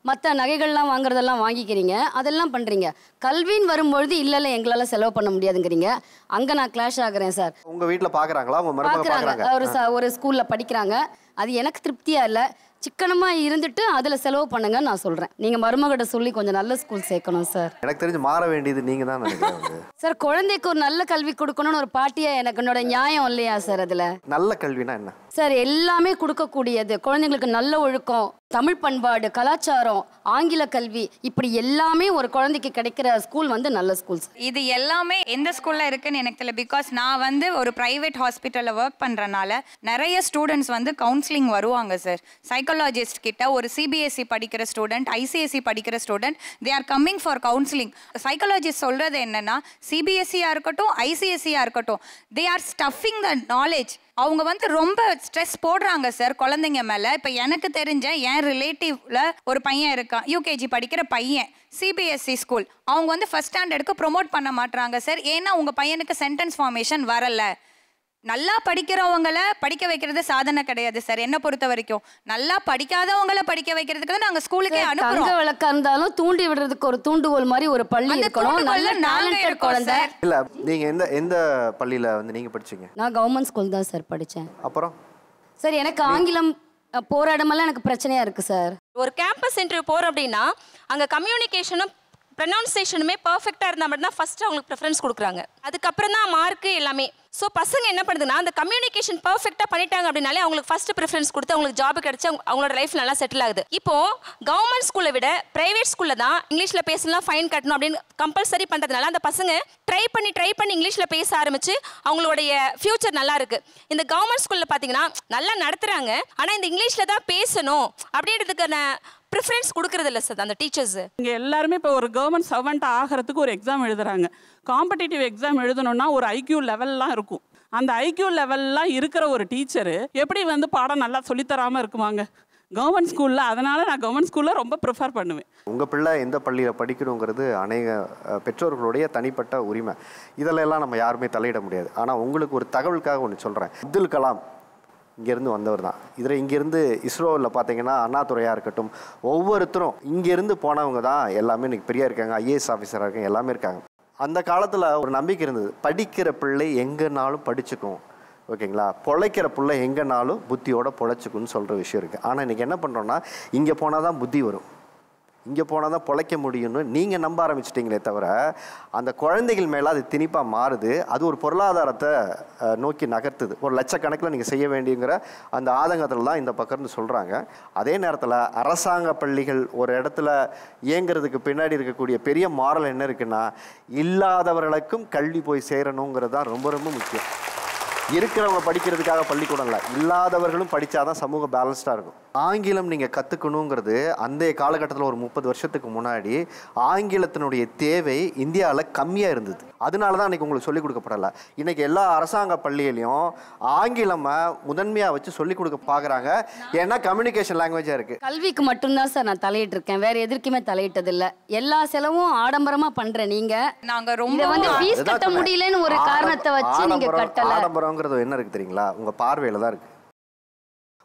Speaker 15: மற்ற நகைகள்லாம் வாங்குறதெல்லாம் வாங்கிக்கிறீங்க, அதெல்லாம் பண்ணுறீங்க. கல்வின்னு வரும்பொழுது இல்லை எங்களால் செலவு பண்ண முடியாதுங்கிறீங்க. அங்கே நான் கிளாஷ் ஆகுறேன் சார்.
Speaker 4: உங்கள் வீட்டில் பார்க்குறாங்களா?
Speaker 15: பார்க்குறாங்க, ஒரு ஸ்கூலில் படிக்கிறாங்க. அது எனக்கு திருப்தியாக இல்லை. சிக்கனமாக இருந்துட்டு அதில் செலவு பண்ணுங்கன்னு நான் சொல்கிறேன். நீங்கள் மருமகிட்ட சொல்லி கொஞ்சம் நல்ல ஸ்கூல் சேர்க்கணும் சார்.
Speaker 4: எனக்கு தெரிஞ்சு மாற வேண்டியது நீங்கள் தான் நினைக்கிறேன்
Speaker 15: சார். குழந்தைக்கு ஒரு நல்ல கல்வி கொடுக்கணும்னு ஒரு பாட்டியா எனக்கு என்னோட நியாயம் இல்லையா சார்? அதில்
Speaker 4: நல்ல கல்வினா என்ன?
Speaker 15: சார் எல்லாமே கொடுக்கக்கூடியது. குழந்தைங்களுக்கு நல்ல ஒழுக்கம், தமிழ் பண்பாடு, கலாச்சாரம், ஆங்கில கல்வி, இப்படி எல்லாமே ஒரு குழந்தைக்கு கிடைக்கிற ஸ்கூல் வந்து நல்ல ஸ்கூல்ஸ்.
Speaker 16: இது எல்லாமே எந்த ஸ்கூல்ல இருக்குன்னு எனக்கு தெரியல. பிகாஸ் நான் வந்து ஒரு பிரைவேட் ஹாஸ்பிட்டலில் ஒர்க் பண்ணுறனால நிறைய ஸ்டூடெண்ட்ஸ் வந்து கவுன்சிலிங் வருவாங்க சார். சைக்காலஜிஸ்ட் கிட்ட ஒரு சிபிஎஸ்சி படிக்கிற ஸ்டூடெண்ட், ஐசிஎஸ்சி படிக்கிற student, they are coming for counselling. Psychologist சொல்கிறது என்னன்னா, சிபிஎஸ்சியாக இருக்கட்டும், ஐசிஎஸ்சியாக இருக்கட்டும், they are stuffing the knowledge. அவங்க வந்து ரொம்ப ஸ்ட்ரெஸ் போடுறாங்க சார் குழந்தைங்க மேலே. இப்போ எனக்கு தெரிஞ்ச என் ரிலேட்டிவ்ல ஒரு பையன் இருக்கான், யூகேஜி படிக்கிற பையன், சிபிஎஸ்சி ஸ்கூல். அவங்க வந்து ஃபர்ஸ்ட் ஸ்டாண்டர்டுக்கு ப்ரொமோட் பண்ண மாட்டாங்க சார். ஏன்னா உங்கள் பையனுக்கு சென்டென்ஸ் ஃபார்மேஷன் வரலை. நல்லா படிக்கிறவங்களை படிக்க வைக்கிறது சாதனை கிடையாது சார் என்னை பொறுத்த வரைக்கும். நல்லா படிக்காதவங்களை படிக்க வைக்கிறதுக்கு தான் நாங்கள் ஸ்கூலுக்கே அனுப்புறோம்.
Speaker 15: தங்க விளக்கா இருந்தாலும் தூண்டி விடுறதுக்கு ஒரு தூண்டுகோல் மாதிரி ஒரு பள்ளி இருக்கணும். நல்ல டேலண்டட் குழந்தை.
Speaker 4: இல்ல நீங்க எந்த பள்ளியில வந்து நீங்க படிச்சீங்க?
Speaker 15: நான் கவர்மெண்ட் ஸ்கூல் தான் சார் படித்தேன்.
Speaker 4: அப்புறம்
Speaker 15: சார் எனக்கு ஆங்கிலம் போராடமெல்லாம் எனக்கு பிரச்சனையா இருக்கு சார்.
Speaker 17: ஒரு கேம்பஸ் இன்டர்வியூ போகிறோம் அப்படின்னா அங்கே கம்யூனிகேஷனும் ப்ரொனவுன்சியேஷனுமே பர்ஃபெக்டாக இருந்தால் மட்டும்தான் ஃபஸ்ட்டு அவங்களுக்கு ப்ரிஃபரன்ஸ் கொடுக்குறாங்க. அதுக்கப்புறம் தான் மார்க்கு எல்லாமே. ஸோ பசங்க என்ன பண்ணுதுன்னா அந்த கம்யூனிகேஷன் பர்ஃபெக்டாக பண்ணிட்டாங்க அப்படின்னாலே அவங்களுக்கு ஃபஸ்ட்டு ப்ரிஃபரன்ஸ் கொடுத்து அவங்களுக்கு ஜாப் கிடச்சி அவங்களோட லைஃப் நல்லா செட்டில் ஆகுது. இப்போது கவர்மெண்ட் ஸ்கூலை விட ப்ரைவேட் ஸ்கூலில் தான் இங்கிலீஷில் பேசலாம், ஃபைன் கட்டணும் அப்படின்னு கம்பல்சரி பண்ணுறதுனால அந்த பசங்க ட்ரை பண்ணி இங்கிலீஷில் பேச ஆரம்பித்து அவங்களுடைய ஃப்யூச்சர் நல்லா இருக்குது. இந்த கவர்மெண்ட் ஸ்கூலில் பார்த்தீங்கன்னா நல்லா நடத்துகிறாங்க, ஆனால் இந்த இங்கிலீஷில் தான் பேசணும் அப்படின்றதுக்கான ப்ரிஃபரன்ஸ் கொடுக்கறது இல்லை சார் அந்த டீச்சர்ஸ்.
Speaker 18: இங்கே எல்லாருமே இப்போ ஒரு கவர்மெண்ட் சர்வெண்ட் ஆகிறதுக்கு ஒரு எக்ஸாம் எழுதுறாங்க. காம்படிட்டிவ் எக்ஸாம் எழுதணும்னா ஒரு ஐக்யூ லெவல்லாம் இருக்கும். அந்த ஐக்யூ லெவல்லாம் இருக்கிற ஒரு டீச்சரு எப்படி வந்து பாடம் நல்லா சொல்லித்தராமல் இருக்குவாங்க கவர்மெண்ட் ஸ்கூலில்? அதனால் நான் கவர்மெண்ட் ஸ்கூலில் ரொம்ப ப்ரிஃபர் பண்ணுவேன்.
Speaker 4: உங்கள் பிள்ளை எந்த பள்ளியில் படிக்கணுங்கிறது அநேக பெற்றோர்களுடைய தனிப்பட்ட உரிமை. இதிலெல்லாம் நம்ம யாருமே தலையிட முடியாது. ஆனால் உங்களுக்கு ஒரு தகவலுக்காக ஒன்று சொல்கிறேன். அப்துல் கலாம் இங்கேருந்து வந்தவர் தான். இதில் இங்கேருந்து இஸ்ரோவில் பார்த்தீங்கன்னா அண்ணாதுரையாக இருக்கட்டும், ஒவ்வொருத்தரும் இங்கேருந்து போனவங்க தான் எல்லாமே இன்றைக்கி பெரியா இருக்காங்க, ஐஏஎஸ் ஆஃபீஸராக இருக்காங்க, எல்லாமே இருக்காங்க. அந்த காலத்தில் ஒரு நம்பிக்கை இருந்தது, படிக்கிற பிள்ளை எங்கேனாலும் படிச்சுக்கும், ஓகேங்களா, பொழைக்கிற பிள்ளை எங்கேனாலும் புத்தியோட பொழைச்சிக்குன்னு சொல்கிற விஷயம் இருக்குது. ஆனால் இன்றைக்கி என்ன பண்ணுறோன்னா, இங்கே போனால் தான் புத்தி வரும், இங்கே போனால் தான் பொழைக்க முடியும்னு நீங்கள் நம்ப ஆரம்பிச்சிட்டிங்களே தவிர அந்த குழந்தைகள் மேலே அது திணிப்பாக மாறுது. அது ஒரு பொருளாதாரத்தை நோக்கி நகர்த்துது. ஒரு லட்சக்கணக்கில் நீங்கள் செய்ய வேண்டியங்கிற அந்த ஆதங்கத்தில் தான் இந்த பக்கம்னு சொல்கிறாங்க. அதே நேரத்தில் அரசாங்க பள்ளிகள் ஒரு இடத்துல இயங்கிறதுக்கு பின்னாடி இருக்கக்கூடிய பெரிய மாரல் என்ன இருக்குன்னா, இல்லாதவர்களுக்கும் கல்வி போய் சேரணுங்கிறது தான் ரொம்ப ரொம்ப முக்கியம். இருக்கிறவங்க படிக்கிறதுக்காக பள்ளிக்கூடம் இல்லை, இல்லாதவர்களும் படித்தாதான் சமூகம் பேலன்ஸ்டாக இருக்கும். ஆங்கிலம் நீங்கள் கற்றுக்கணுங்கிறது அந்த காலகட்டத்தில் ஒரு 30 வருஷத்துக்கு முன்னாடி ஆங்கிலத்தினுடைய தேவை இந்தியாவில் கம்மியாக இருந்தது. அதனால தான் இன்றைக்கி உங்களுக்கு சொல்லிக் கொடுக்கப்படலை. இன்றைக்கி எல்லா அரசாங்க பள்ளியிலையும் ஆங்கிலமை முதன்மையாக வச்சு சொல்லிக் கொடுக்க பார்க்குறாங்க. ஏன்னா கம்யூனிகேஷன் லாங்குவேஜாக இருக்குது.
Speaker 15: கல்விக்கு மட்டும்தான் சார் நான் தலையிட்டிருக்கேன், வேறு எதற்குமே தலையிட்டதில்லை. எல்லா செலவும் ஆடம்பரமாக பண்ணுறேன். நீங்கள் நாங்கள் ரொம்ப வந்து ஃபீஸ் கட்ட முடியலன்னு ஒரு காரணத்தை வச்சு நீங்கள் கட்டலை.
Speaker 4: ஆடம்பரங்கிறது என்ன இருக்குது தெரியுங்களா, உங்கள் பார்வையில் தான் இருக்குது.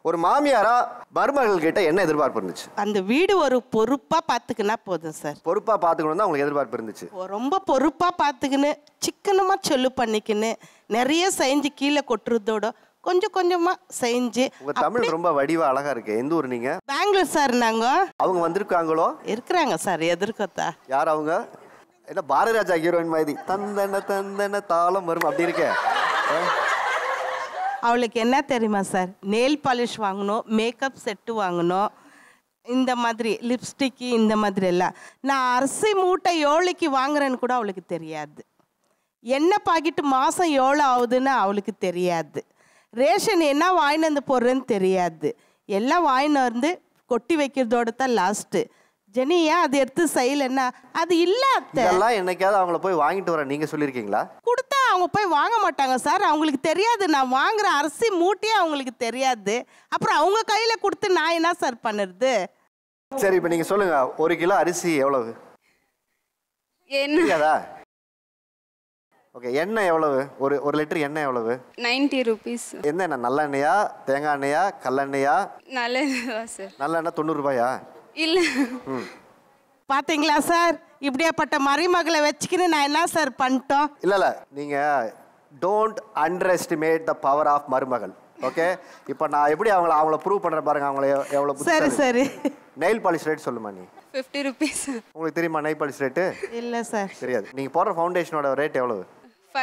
Speaker 4: ஒரு மாமியாரா மருமகள் கிட்ட என்ன எதிர்பார்ப்பு இருந்துச்சு?
Speaker 2: அந்த வீடு ஒரு பொறுப்பா பாத்துக்கினா போதும் சார்.
Speaker 4: பொறுப்பா பாத்துக்கணும் தான் உங்களுக்கு எதிர்பார்ப்பு இருந்துச்சு.
Speaker 2: ரொம்ப பொறுப்பா பாத்துக்கின்னு சிக்கனமா சொல்லு பண்ணிக்கின்னு நிறைய செஞ்சு கீழே கொட்டுறதோட கொஞ்சம் கொஞ்சமா செஞ்சு.
Speaker 4: உங்க தமிழ் ரொம்ப வடிவா அழகா இருக்கு. எந்த ஊர் நீங்க?
Speaker 2: பெங்களூர் சார். நாங்க
Speaker 4: அவங்க வந்திருக்காங்களோ?
Speaker 2: இருக்கிறாங்க சார். எதிர்க்கத்தா
Speaker 4: யார் அவங்க? என்ன பாரதிராஜா ஹீரோயின் மாதிரி தந்தன தந்தன தாளம் வரும் அப்படி இருக்க?
Speaker 2: அவளுக்கு என்ன தெரியுமா சார், நெயில் பாலிஷ் வாங்கணும், மேக்கப் செட்டு வாங்கணும், இந்த மாதிரி லிப்ஸ்டிக்கு, இந்த மாதிரி எல்லாம். நான் அரிசி மூட்டை எவ்வளோக்கு வாங்குறேன்னு கூட அவளுக்கு தெரியாது. எண்ணெய் பாக்கெட்டு மாதம் எவ்வளோ ஆகுதுன்னு அவளுக்கு தெரியாது. ரேஷன் என்ன வாங்கிட்டு வந்து போடுறேன்னு தெரியாது. எல்லாம் வாங்கிட்டு வந்து கொட்டி வைக்கிறதோட தான் லாஸ்ட்டு. ஜெனியா அது எடுத்து செய்யலைன்னா அது இல்லை.
Speaker 4: இதெல்லாம் என்னைக்காவது அவங்கள போய் வாங்கிட்டு வர நீங்கள் சொல்லியிருக்கீங்களா?
Speaker 2: கொடுத்தா அவங்க போய் வாங்க மாட்டாங்க சார். அவங்களுக்கு தெரியாது, நான் வாங்குற அரிசி மூட்டையே அவங்களுக்கு தெரியாது. அப்புறம் அவங்க கையில் கொடுத்து நான் என்ன சார் பண்ணுறது?
Speaker 4: சரி, இப்போ நீங்கள் சொல்லுங்கள், 1 கிலோ அரிசி எவ்வளவு? என்னதா? ஓகே, எண்ணெய் எவ்வளவு? ஒரு லிட்டர் எண்ணெய் எவ்வளவு?
Speaker 8: 90 rupees.
Speaker 4: என்ன நல்ல எண்ணெயா, தேங்காய் எண்ணெயா, கல்லெண்ணெயா?
Speaker 8: நல்ல சார்.
Speaker 4: நல்ல எண்ணெய் 90 ரூபாயா?
Speaker 8: இல்லை.
Speaker 2: பாத்தீங்களா சார், இப்படியாப்பட்ட மருமகளை வச்சுக்கின்னு நான் என்ன சார் பண்ணிட்டோம்?
Speaker 4: இல்லை நீங்கள் don't underestimate the power of மருமகள். ஓகே, இப்போ நான் எப்படி அவங்கள ப்ரூவ் பண்ணுறேன் பாருங்க. அவங்கள எவ்வளோ?
Speaker 2: சரி சரி.
Speaker 4: நெயில் பாலிஷ் ரேட் சொல்லுமா நீ?
Speaker 8: 50 rupees.
Speaker 4: உங்களுக்கு தெரியுமா நெயில் பாலிஷ் ரேட்டு?
Speaker 2: இல்லை சார்.
Speaker 4: தெரியாது. நீங்கள் போடுற ஃபவுண்டேஷனோட ரேட் எவ்வளவு?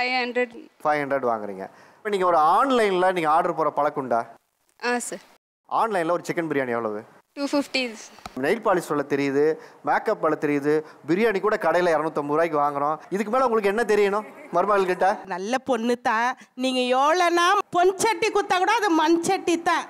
Speaker 8: 500.
Speaker 4: 500 வாங்குறீங்க. இப்போ நீங்கள் ஒரு ஆன்லைனில் நீங்கள் ஆர்டர் போகிற பழக்கம்டா?
Speaker 3: சார்.
Speaker 4: ஆன்லைனில் ஒரு சிக்கன் பிரியாணி எவ்வளவு?
Speaker 3: 250.
Speaker 4: நெயில் பாலிஷ் சொல்ல தெரியுது, மேக்கப் பண்ண தெரியுது, பிரியாணி கூட கடையில் 250 ரூபாய்க்கு வாங்குறோம். இதுக்கு மேலே உங்களுக்கு என்ன தெரியணும் மருமகள் கிட்ட?
Speaker 2: நல்ல பொண்ணு தான். நீங்க எவ்வளோனா பொன் சட்டி குத்தா கூட அது மண் சட்டி தான்.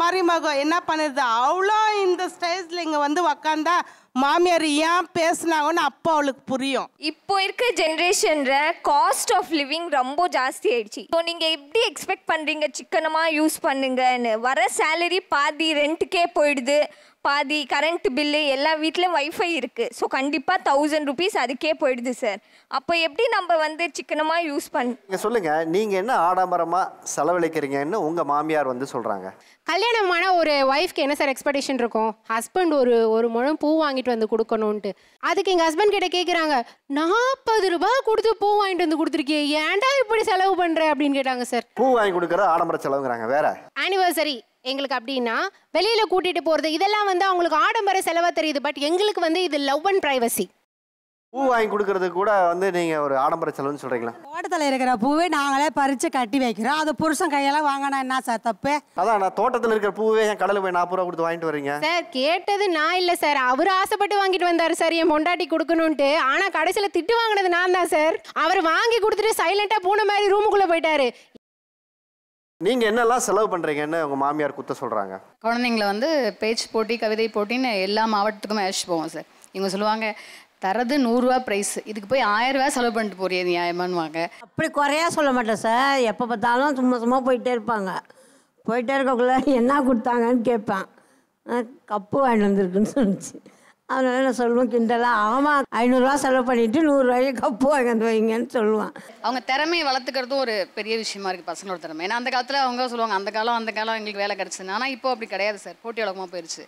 Speaker 2: மருமகம் என்ன பண்ணுது, அவ்வளோ இந்த ஸ்டேஜ்ல இங்க வந்து உக்காந்தா மாமியார் ஏன் பேசுனாங்கன்னு அப்போ அவளுக்கு புரியும்.
Speaker 19: இப்போ இருக்க ஜென்ரேஷன்ல காஸ்ட் ஆஃப் லிவிங் ரொம்ப ஜாஸ்தி ஆயிடுச்சு. ஸோ நீங்க எப்படி எக்ஸ்பெக்ட் பண்றீங்க சிக்கனமா யூஸ் பண்ணுங்கன்னு? வர சேலரி பாதி ரெண்ட்டுக்கே போயிடுது, பாதி கரண்ட் பில்லு, எல்லா வீட்லேயும் வைஃபை இருக்குது. ஸோ கண்டிப்பாக 1000 rupees அதுக்கே போயிடுது சார். அப்போ எப்படி நம்ம வந்து சிக்கனமாக யூஸ்
Speaker 4: நீங்கள் சொல்லுங்கள், நீங்கள் என்ன ஆடம்பரமாக செலவழிக்கிறீங்கன்னு உங்கள் மாமியார் வந்து சொல்கிறாங்க?
Speaker 11: கல்யாணமான ஒரு ஒய்ஃப்க்கு என்ன சார் எக்ஸ்பெக்டேஷன் இருக்கும்? ஹஸ்பண்ட் ஒரு முழம் பூ வாங்கிட்டு வந்து கொடுக்கணுன்ட்டு. அதுக்கு எங்கள் ஹஸ்பண்ட் கிட்ட கேட்குறாங்க, 40 ரூபாய் கொடுத்து பூ வாங்கிட்டு வந்து கொடுத்துருக்கே, ஏன்டா இப்படி செலவு பண்ணுற அப்படின்னு கேட்டாங்க சார்.
Speaker 4: பூ வாங்கி கொடுக்குற ஆடம்பர செலவுங்கிறாங்க. வேற
Speaker 11: ஆனிவர்சரி எங்களுக்கு அப்படின்னா வெளியில் கூட்டிகிட்டு போகிறது இதெல்லாம் வந்து அவங்களுக்கு ஆடம்பர செலவாக தெரியுது. பட் எங்களுக்கு வந்து இது லவ் அண்ட் ப்ரைவசி.
Speaker 4: பூ வாங்கி கொடுக்கறது கூட வந்து நீங்கள் ஒரு ஆடம்பர செலவுன்னு சொல்கிறீங்களா?
Speaker 20: தோட்டத்தில் இருக்கிற பூவை நாங்களே பறித்து கட்டி வைக்கிறோம். அது புருஷன் கையெல்லாம் வாங்கினா என்ன சார் தப்பு?
Speaker 4: அதான் நான் தோட்டத்தில் இருக்கிற பூவே என் கடையில் போய் 40 ரூபா கொடுத்து வாங்கிட்டு வரீங்க.
Speaker 11: சார் கேட்டது நான் இல்லை சார், அவர் ஆசைப்பட்டு வாங்கிட்டு வந்தார் சார் என் பொண்டாட்டி கொடுக்கணுன்ட்டு. ஆனால் கடைசியில் திட்டு வாங்கினது நான் தான் சார். அவர் வாங்கி கொடுத்துட்டு சைலண்டாக பூனை மாதிரி ரூமுக்குள்ளே போயிட்டாரு.
Speaker 4: நீங்கள் என்னெல்லாம் செலவு பண்ணுறீங்கன்னு உங்கள் மாமியார் குத்த சொல்கிறாங்க?
Speaker 21: குழந்தைங்கள வந்து பேச்சு போட்டி, கவிதை போட்டின்னு எல்லா மாவட்டத்துக்குமே அழைச்சிட்டு போவோம் சார். இவங்க சொல்லுவாங்க, தரது 100 ரூபா ப்ரைஸ், இதுக்கு போய் 1000 ரூபா செலவு பண்ணிட்டு போறிய நியாயமானுவாங்க.
Speaker 14: அப்படி குறையா சொல்ல மாட்டேன் சார். எப்போ பார்த்தாலும் சும்மா போயிட்டே இருப்பாங்க. போயிட்டே இருக்கக்குள்ள என்ன கொடுத்தாங்கன்னு கேட்பேன். கப்பு வாங்கிட்டு வந்துருக்குன்னு சொன்னிச்சு. அதனால நான் சொல்லுவேன் கிண்டலாம், ஆமாம் 500 ரூபா செலவு பண்ணிட்டு 100 ரூபாய்க்கு கப்பு வாங்கி வைங்கன்னு சொல்லுவான்.
Speaker 21: அவங்க திறமையை வளர்த்துக்கிறதும் ஒரு பெரிய விஷயமா இருக்குது பசங்களோட திறமை. ஏன்னா அந்த காலத்தில் அவங்க சொல்லுவாங்க, அந்த காலம் எங்களுக்கு வேலை கிடச்சிது. ஆனால் இப்போ அப்படி கிடையாது சார், போட்டி உலகமாக போயிடுச்சு.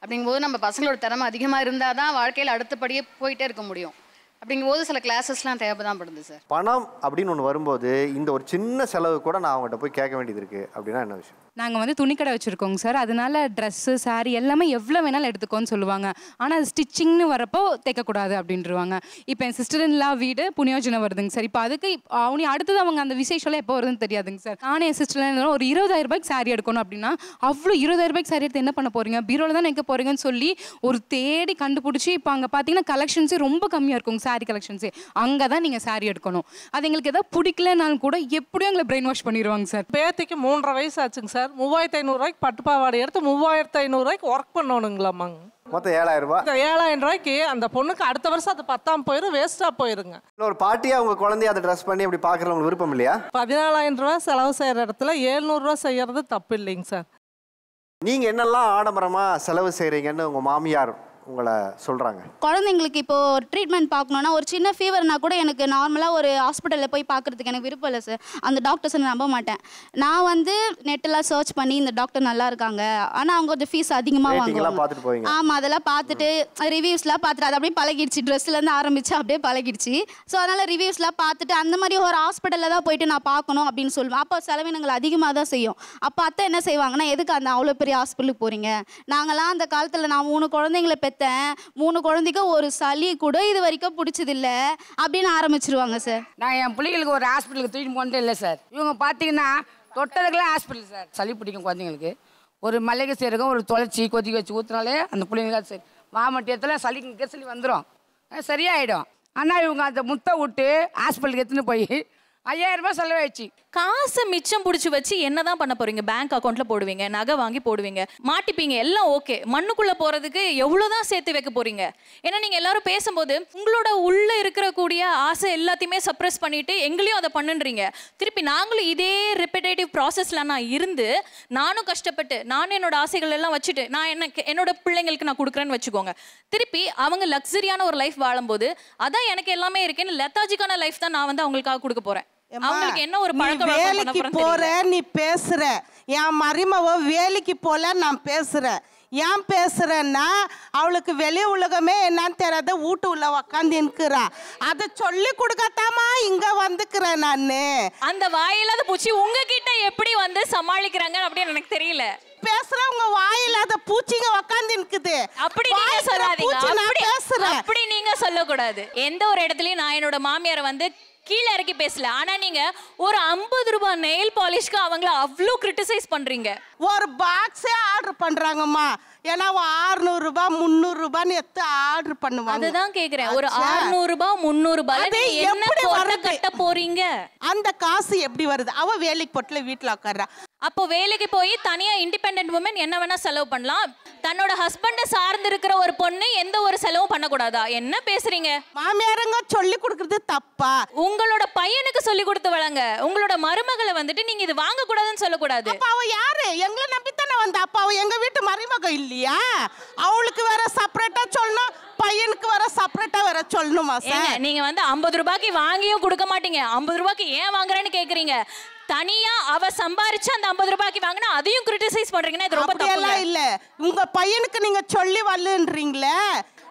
Speaker 21: அப்படிங்கும்போது நம்ம பசங்களோட திறமை அதிகமாக இருந்தால் தான் வாழ்க்கையில் அடுத்தபடியே போயிட்டே இருக்க முடியும். அப்படிங்கும்போது சில கிளாஸஸ்லாம் தேவைதான் படுது சார்.
Speaker 4: பணம் அப்படின்னு ஒன்று வரும்போது இந்த ஒரு சின்ன செலவு கூட நான் அவங்ககிட்ட போய் கேட்க வேண்டியது இருக்குது அப்படின்னா என்ன விஷயம்?
Speaker 13: நாங்கள் வந்து துணிக்கடை வச்சுருக்கோங்க சார். அதனால ட்ரெஸ்ஸு, சாரீ எல்லாமே எவ்வளோ வேணாலும் எடுத்துக்கோன்னு சொல்லுவாங்க. ஆனால் அது ஸ்டிச்சிங்னு வரப்போ தைக்கக்கூடாது அப்படின்ட்டுருவாங்க. இப்போ என் சிஸ்டர்இன்லா வீடு புண்ணியோஜனை வருதுங்க சார். இப்போ அதுக்கு அவனி அடுத்தது அவங்க அந்த விசேஷம்லாம் எப்போ வருதுன்னு தெரியாதுங்க சார். நானே என் சிஸ்டர்லாம் ஒரு 20,000 ரூபாய்க்கு சாரீ எடுக்கணும் அப்படின்னா அவ்வளோ 20,000 ரூபாய்க்கு சாரீ எடுத்து என்ன பண்ண போகிறீங்க, பீரோவில் தான் நிற்க போகிறீங்கன்னு சொல்லி ஒரு தேடி கண்டுபிடிச்சி இப்போ அங்கே பார்த்தீங்கன்னா கலெக்ஷன்ஸே ரொம்ப கம்மியாக இருக்குங்க, சாரீ கலெக்ஷன்ஸே. அங்கே தான் நீங்கள் சாரீ எடுக்கணும். அது எங்களுக்கு எதாவது பிடிக்கலனாலும் கூட எப்படியும் எங்களை பிரெயின் வாஷ் பண்ணிடுவாங்க சார்.
Speaker 22: பேத்திக்கு 3.5 வயசு ஆச்சுங்க சார். 3500 ரூபாய்க்கு பட்டுப்பாவாடை எடுத்து 3500 ரூபாய்க்கு ஒர்க் பண்ணணுங்களாமாங்க.
Speaker 4: மொத்தம் 7000 ரூபாய்.
Speaker 22: 7000 ரூபாய்க்கு அந்த பொண்ணுக்கு அடுத்த வருஷம் அது 10ஆம் போயிடும், வேஸ்ட்டாக போயிருங்க.
Speaker 4: ஒரு பாட்டியா உங்க குழந்தைய அதை ட்ரெஸ் பண்ணி அப்படி பார்க்குறவங்களுக்கு விருப்பம் இல்லையா?
Speaker 22: 14,000 ரூபாய் செலவு செய்கிற இடத்துல 700 ரூபா செய்யறது தப்பு இல்லைங்க சார்.
Speaker 4: நீங்கள் என்னெல்லாம் ஆடம்பரமாக செலவு செய்கிறீங்கன்னு உங்கள் மாமியார் உங்களை சொல்கிறாங்க?
Speaker 23: குழந்தைங்களுக்கு இப்போ ட்ரீட்மெண்ட் பார்க்கணுன்னா ஒரு சின்ன ஃபீவர்னா கூட எனக்கு நார்மலாக ஒரு ஹாஸ்பிட்டலில் போய் பார்க்குறதுக்கு எனக்கு விருப்பம் இல்லை சார். அந்த டாக்டர்ஸை நம்ப மாட்டேன். நான் வந்து நெட்டெல்லாம் சர்ச் பண்ணி இந்த டாக்டர் நல்லா இருக்காங்க, ஆனால் அவங்க கொஞ்சம் ஃபீஸ் அதிகமாக வாங்குவாங்க. ஆமாம், அதெல்லாம் பார்த்துட்டு ரிவ்யூஸ்லாம் பார்த்துட்டு அது அப்படியே பழகிடுச்சு. ட்ரெஸ்லேருந்து ஆரம்பித்து அப்படியே பழகிடுச்சு. ஸோ அதனால் ரிவ்யூஸ்லாம் பார்த்துட்டு அந்த மாதிரி ஒரு ஹாஸ்பிட்டலில் தான் போயிட்டு நான் பார்க்கணும் அப்படின்னு சொல்லுவேன். அப்போ செலவினங்கள் அதிகமாக தான் செய்யும். அப்போ அத்தை என்ன செய்வாங்கன்னா, எதுக்கு அந்த அவ்வளோ பெரிய ஹாஸ்பிட்டலுக்கு போகிறீங்க, நாங்களாம் அந்த காலத்தில் நான் 3 குழந்தைங்களை 3 குழந்தைக்கு ஒரு சளி கூட இது வரைக்கும் பிடிச்சதில்ல அப்படின்னு ஆரம்பிச்சிருவாங்க சார்.
Speaker 12: நான் என் பிள்ளைங்களுக்கு ஒரு ஹாஸ்பிட்டலுக்கு தூக்கிட்டு போனதே இல்லை சார். இவங்க பார்த்தீங்கன்னா தொட்டதுக்கெல்லாம் ஹாஸ்பிட்டல் சார். சளி பிடிக்கும் குழந்தைங்களுக்கு, ஒரு மல்லிகை சீரகம் ஒரு துளச்சி கொதிக்க வச்சு ஊற்றினாலே அந்த பிள்ளைங்களுக்கு சரி மாமட்டியத்தில் சளிக்கு சளி வந்துடும், சரியாயிடும். ஆனால் இவங்க அந்த முட்டை விட்டு ஹாஸ்பிட்டலுக்கு எடுத்துன்னு போய் 5000 ரூபாய் செலவாயிடுச்சு.
Speaker 1: காசை மிச்சம் பிடிச்சி வச்சு என்னதான் பண்ண போறீங்க? பேங்க் அக்கௌண்ட்ல போடுவீங்க, நகை வாங்கி போடுவீங்க, மாட்டிப்பீங்க, எல்லாம் ஓகே. மண்ணுக்குள்ள போறதுக்கு எவ்வளவுதான் சேர்த்து வைக்க போறீங்க? ஏன்னா நீங்க எல்லாரும் பேசும்போது உங்களோட உள்ள இருக்கிற கூடிய ஆசை எல்லாத்தையுமே சப்ரஸ் பண்ணிட்டு எங்களையும் அதை பண்ணுன்றீங்க. திருப்பி நாங்களும் இதே ரிப்பீட்டேட்டிவ் ப்ராசஸ்ல நான் இருந்து நானும் கஷ்டப்பட்டு நானும் என்னோட ஆசைகள் எல்லாம் வச்சுட்டு நான் என்னோட பிள்ளைங்களுக்கு நான் கொடுக்குறேன்னு வச்சுக்கோங்க. திருப்பி அவங்க லக்ஸரியான ஒரு லைஃப் வாழும்போது அதான் எனக்கு எல்லாமே இருக்கேன்னு லெத்தாஜிக்கான லைஃப் தான் நான் வந்து அவங்களுக்காக கொடுக்க போறேன். அவங்களுக்கு என்ன ஒரு
Speaker 2: வேலைக்கு போற நீ பேசுற, என் மருமவ வேலைக்கு போல நான் பேசுறேன். ஏன் பேசுறேன்னா அவளுக்கு வெளி உலகமே என்னன்னு தெரியாத வீட்டு உள்ள உக்காந்து இருக்கிறா. அதை சொல்லி கொடுக்கத்தாமா இங்க வந்துக்கிறேன் நானு.
Speaker 1: அந்த வாயில்லாத பூச்சி உங்ககிட்ட எப்படி வந்து சமாளிக்கிறாங்க அப்படின்னு எனக்கு தெரியல.
Speaker 2: பேசுறவங்க வாயில்லாத பூச்சிங்க உக்காந்து இருக்குது.
Speaker 1: அப்படி நீங்க சொல்லாதீங்க. அப்படி நீங்க சொல்லக்கூடாது. எந்த ஒரு இடத்துலயும் நான் என்னோட மாமியாரை வந்து கீழே இறக்கி பேசல. ஆனா நீங்க ஒரு 50 ரூபாய் நெயில் பாலிஷ்க்கு அவங்கள அவ்வளோ கிரிட்டிசைஸ் பண்றீங்க.
Speaker 2: ஒரு பாக்ஸே ஆர்டர் பண்றாங்கம்மா. ஏன்னா 600 ரூபாய் 300 ரூபான்னு எடுத்து ஆர்டர் பண்ணுவாங்க.
Speaker 1: அதுதான் கேக்குறேன். ஒரு 600 ரூபாய் 300 ரூபாய் என்ன கொட்டை கட்ட போறீங்க? அந்த
Speaker 2: காசு எப்படி வருது? அவ வேலைக்கு போட்டுல வீட்டுல உட்கார்றா.
Speaker 1: அப்போ வேலைக்கு போய் தனியா இண்டிபெண்டன்ட் உமன் என்ன வேணா செலவு பண்ணலாம். தன்னோட ஹஸ்பண்ட சார்ந்து இருக்கிற ஒரு பொண்ணு எந்த ஒரு செலவும் பண்ணக்கூடாதா? என்ன பேசுறீங்க?
Speaker 2: மாமியாருங்க சொல்லி கொடுக்கறது தப்பா?
Speaker 1: உங்களோட பையனுக்கு சொல்லி கொடுத்து வளங்க. உங்களோட மருமகளை வந்துட்டு நீங்க இது வாங்க கூடாதுன்னு சொல்லக்கூடாது.
Speaker 2: அப்ப அவ யாரு? எங்களை நம்பித்தானே வந்தா. அப்ப அவ எங்க வீட்டு மருமக இல்லையா? அவளுக்கு வேற செப்பரேட்டா சொல்லணும், பையனுக்கு வேற செப்பரேட்டா வேற சொல்லணுமா சார்?
Speaker 1: நீங்க வந்து 50 ரூபாய்க்கு வாங்கியும் கொடுக்க மாட்டீங்க. 50 ரூபாய்க்கு ஏன் வாங்குறேன்னு கேக்குறீங்க. தனியா அவ சம்பாரிச்சு அந்த 50 ரூபாய்க்கு வாங்கினா அதையும் கிரிட்டிசைஸ் பண்றீங்கன்னா இது ரொம்ப தப்பு
Speaker 2: இல்ல. உங்க பையனுக்கு நீங்க சொல்லி வல்லுன்றீங்களே,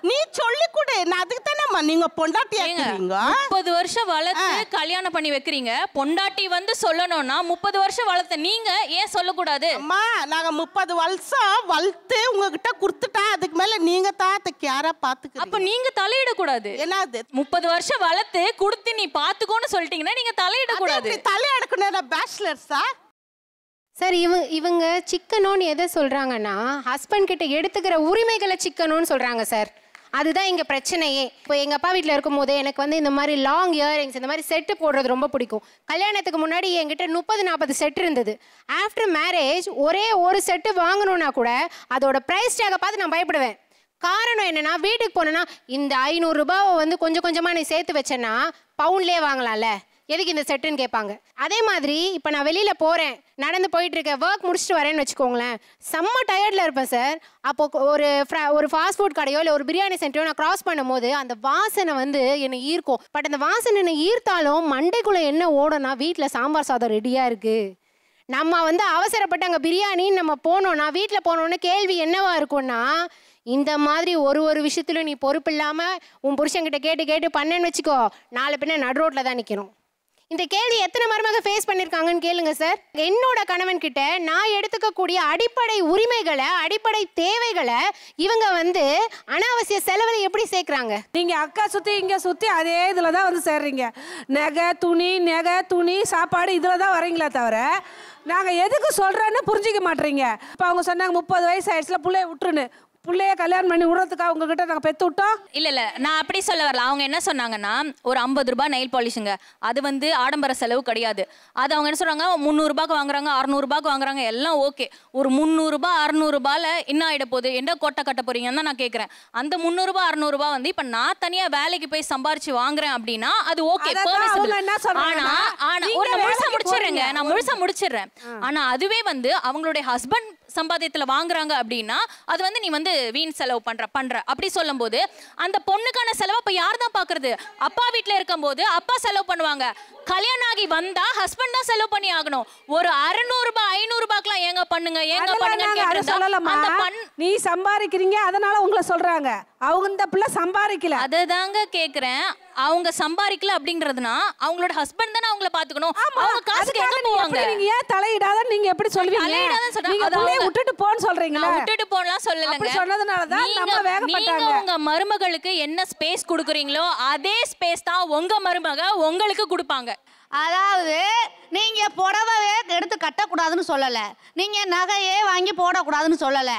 Speaker 2: நீ சொல்லி கொடு. நான் அதுக்கு தானேம்மா நீங்க பொண்டாட்டி ஆக்குறீங்க.
Speaker 1: 30 வருஷம் வளர்த்து கல்யாணம் பண்ணி வைக்கிறீங்க. பொண்டாட்டி வந்து சொல்லணும்னா 30 வருஷம் வளர்த்த நீங்க ஏன் சொல்லக்கூடாது?
Speaker 2: அம்மா நாங்க 30 வருஷம் வளர்த்து உங்ககிட்ட கொடுத்துட்டா அதுக்கு மேல நீங்க தான் அதை கேரா பாத்துக்க.
Speaker 1: அப்ப நீங்க தலையிடக்கூடாது.
Speaker 2: என்னது
Speaker 1: 30 வருஷம் வளர்த்து கொடுத்து நீ பாத்துக்கோன்னு சொல்லிட்டீங்கன்னா நீங்க தலையிடக்கூடாது.
Speaker 2: தலையிடக்கூடாது. பேச்சுலர்ஸா
Speaker 11: சார்? இவங்க சிக்கனோன்னு எதை சொல்றாங்கன்னா ஹஸ்பண்ட் கிட்ட எடுத்துக்கிற உரிமைகளை சிக்கனோன்னு சொல்றாங்க சார். அதுதான் இங்கே பிரச்சனையே. இப்போ எங்கள் அப்பா வீட்டில் இருக்கும் போதே எனக்கு வந்து இந்த மாதிரி லாங் இயரிங்ஸ் இந்த மாதிரி செட்டு போடுறது ரொம்ப பிடிக்கும். கல்யாணத்துக்கு முன்னாடி என்கிட்ட 30-40 செட் இருந்தது. ஆஃப்டர் மேரேஜ் ஒரே ஒரு செட்டு வாங்கணும்னா கூட அதோட ப்ரைஸ் டேகை பார்த்து நான் பயப்படுவேன். காரணம் என்னன்னா, வீட்டுக்கு போனேன்னா இந்த 500 ரூபாவை வந்து கொஞ்சம் கொஞ்சமாக நீ சேர்த்து வச்சேன்னா பவுன்லேயே வாங்கலாம்ல, எதுக்கு இந்த செட்டுன்னு கேட்பாங்க. அதே மாதிரி இப்போ நான் வெளியில் போகிறேன், நடந்து போயிட்டு இருக்கேன், ஒர்க் முடிச்சுட்டு வரேன்னு வச்சுக்கோங்களேன், செம்ம டயர்டில் இருப்பேன் சார். அப்போ ஒரு ஃபாஸ்ட் ஃபுட் கடையோ இல்லை ஒரு பிரியாணி சென்டரோ நான் கிராஸ் பண்ணும்போது அந்த வாசனை வந்து என்னை ஈர்க்கும். பட் அந்த வாசனை என்னை ஈர்த்தாலும் மண்டைக்குள்ளே என்ன ஓடனா, வீட்டில் சாம்பார் சாதம் ரெடியாக இருக்குது. நம்ம வந்து அவசரப்பட்டு அங்கே பிரியாணின்னு நம்ம போனோன்னா, வீட்டில் போனோன்னு கேள்வி என்னவா இருக்கும்னா, இந்த மாதிரி ஒரு விஷயத்துலையும் நீ பொறுப்பு இல்லாமல் உன் புருஷன்கிட்ட கேட்டு பண்ணேன்னு வச்சுக்கோ, நாளை பின்ன நடு ரோட்டில் தான் நிற்கணும். இந்த கேள்வி எத்தனை மருமக ஃபேஸ் பண்ணியிருக்காங்கன்னு கேளுங்க சார். என்னோட கணவன் கிட்ட நான் எடுத்துக்கக்கூடிய அடிப்படை உரிமைகளை, அடிப்படை தேவைகளை இவங்க வந்து அனாவசிய செலவில் எப்படி சேர்க்குறாங்க?
Speaker 7: நீங்கள் அக்கா சுற்றி இங்கே சுற்றி அதே இதில் தான் வந்து சேர்றீங்க. நகை துணி சாப்பாடு இதில் தான் வரீங்களா தவிர நாங்கள் எதுக்கு சொல்கிறேன்னு புரிஞ்சிக்க மாட்டேறீங்க. இப்போ அவங்க சொன்னாங்க 30 வயசு ஆயிடுச்சுல பிள்ளைய விட்டுருன்னு. பிள்ளைய கல்யாணம் பண்ணி விடுறதுக்காக உங்ககிட்ட நாங்கள் பெற்று விட்டோம்.
Speaker 1: இல்ல நான் அப்படி சொல்ல வரல. அவங்க என்ன சொன்னாங்கன்னா, ஒரு 50 ரூபாய் நெயில் பாலிஷுங்க, அது வந்து ஆடம்பர செலவு கிடையாது. அது அவங்க என்ன சொல்றாங்க, 300 ரூபாய்க்கு வாங்குறாங்க, 600 ரூபாய்க்கு வாங்குறாங்க, எல்லாம் ஓகே. ஒரு 300 ரூபாய் 600 ரூபாயில என்ன ஆயிட போகுது? என்ன கோட்டை கட்ட போறீங்கன்னு தான் நான் கேட்கறேன். அந்த 300 ரூபாய் 600 ரூபாய் வந்து இப்ப நான் தனியா வேலைக்கு போய் சம்பாரிச்சு வாங்குறேன் அப்படின்னா அது ஓகே. ஆனா ஒரு முழுசா முடிச்சிடுறேன். ஆனா அதுவே வந்து அவங்களுடைய ஹஸ்பண்ட் சம்பாத்தியத்துல வாங்குறாங்க அப்படின்னா அது வந்து நீ வந்து வீண் செலவு பண்ற அப்படி சொல்லும் போது அந்த பொண்ணுக்கான செலவு அப்ப யார் தான் பாக்குறது? அப்பா வீட்டுல இருக்கும் போது அப்பா செலவு பண்ணுவாங்க. கல்யாணம் ஆகி வந்தா ஹஸ்பண்ட் தான் செலவு பண்ணி ஆகணும். ஒரு 600 ரூபாய் 500 ரூபாய்க்குலாம் ஏங்க பண்ணுங்க
Speaker 7: நீ சம்பாதிக்கிறீங்க அதனால உங்களை சொல்றாங்க. அவங்க இந்த பிள்ளை சம்பாதிக்கல.
Speaker 1: அதுதாங்க கேக்குறேன். அவங்க சம்பாதிக்கல அப்படின்றதுனா அவங்களோட ஹஸ்பண்ட் தானே அவங்கள பாத்துக்கணும். அவங்க காசுக்கு எங்க போவாங்க?
Speaker 7: நீங்க ஏன் தலையிடாத நீங்க எப்படி சொல்வீங்க? நீங்க புள்ளைய விட்டுட்டு போன்னு சொல்றீங்களா?
Speaker 1: விட்டுட்டு போலாம் சொல்லலங்க.
Speaker 7: அப்படி சொன்னதனால தான் நம்ம வேகப்பட்டாங்க.
Speaker 1: நீங்க உங்க மருமகளுக்கு என்ன ஸ்பேஸ் கொடுக்குறீங்களோ அதே ஸ்பேஸ் தான் உங்க மருமக உங்களுக்கு கொடுப்பாங்க.
Speaker 5: அதாவது நீங்க புடவையே எடுத்து கட்டக்கூடாதுன்னு சொல்லல, நீங்க நகையே வாங்கி போடக்கூடாதுன்னு சொல்லல,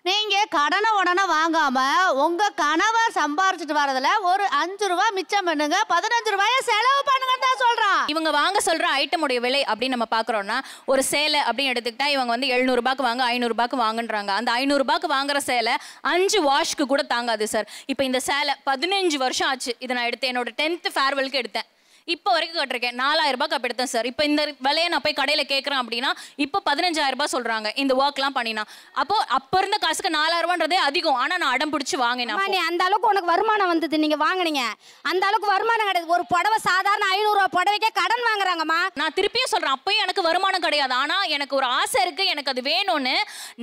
Speaker 5: நீங்க கடனை வாங்காம உங்க கணவர் சம்பாரிச்சிட்டு வரதுல ஒரு 5 ரூபாய் மிச்சம் பண்ணுங்க, 15 ரூபாயை செலவு பண்ணுங்கன்னு தான் சொல்றான்.
Speaker 1: இவங்க வாங்க சொல்ற ஐட்டமுடைய விலை அப்படின்னு நம்ம பாக்குறோம்னா, ஒரு சேலை அப்படின்னு எடுத்துக்கிட்டா இவங்க வந்து 700 ரூபாய்க்கு வாங்க 500 ரூபாய்க்கு வாங்குன்றாங்க. அந்த 500 ரூபாய்க்கு வாங்குற சேலை 5 வாஷ்க்கு கூட தாங்காது சார். இப்போ இந்த சேலை 15 வருஷம் ஆச்சு. இதை நான் எடுத்தேன், என்னோட 10th ஃபேர்வெலுக்கு எடுத்தேன். இப்போ வரைக்கும் கட்டிருக்கேன். 4000 ரூபாய்க்கு அப்போ எடுத்தேன் சார். இப்போ இந்த விலையை நான் போய் கடையில் கேட்குறேன் அப்படின்னா இப்போ 15000 ரூபாய் சொல்கிறாங்க இந்த ஒர்க்லாம் பண்ணினா. அப்போ இருந்த காசுக்கு 4000 ரூபான்றதே அதிகம். ஆனால் நான் அடம் பிடிச்சி வாங்கினேன்.
Speaker 5: நீ அந்த அளவுக்கு உனக்கு வருமானம் வந்தது, நீங்கள் வாங்கினீங்க. அந்த அளவுக்கு வருமானம் கிடையாது. ஒரு புடவை சாதாரண 500 ரூபா புடவைக்கே கடன் வாங்குறாங்கம்மா.
Speaker 1: நான் திருப்பியும் சொல்கிறேன், அப்பயும் எனக்கு வருமானம் கிடையாது. ஆனால் எனக்கு ஒரு ஆசை இருக்குது, எனக்கு அது வேணும்னு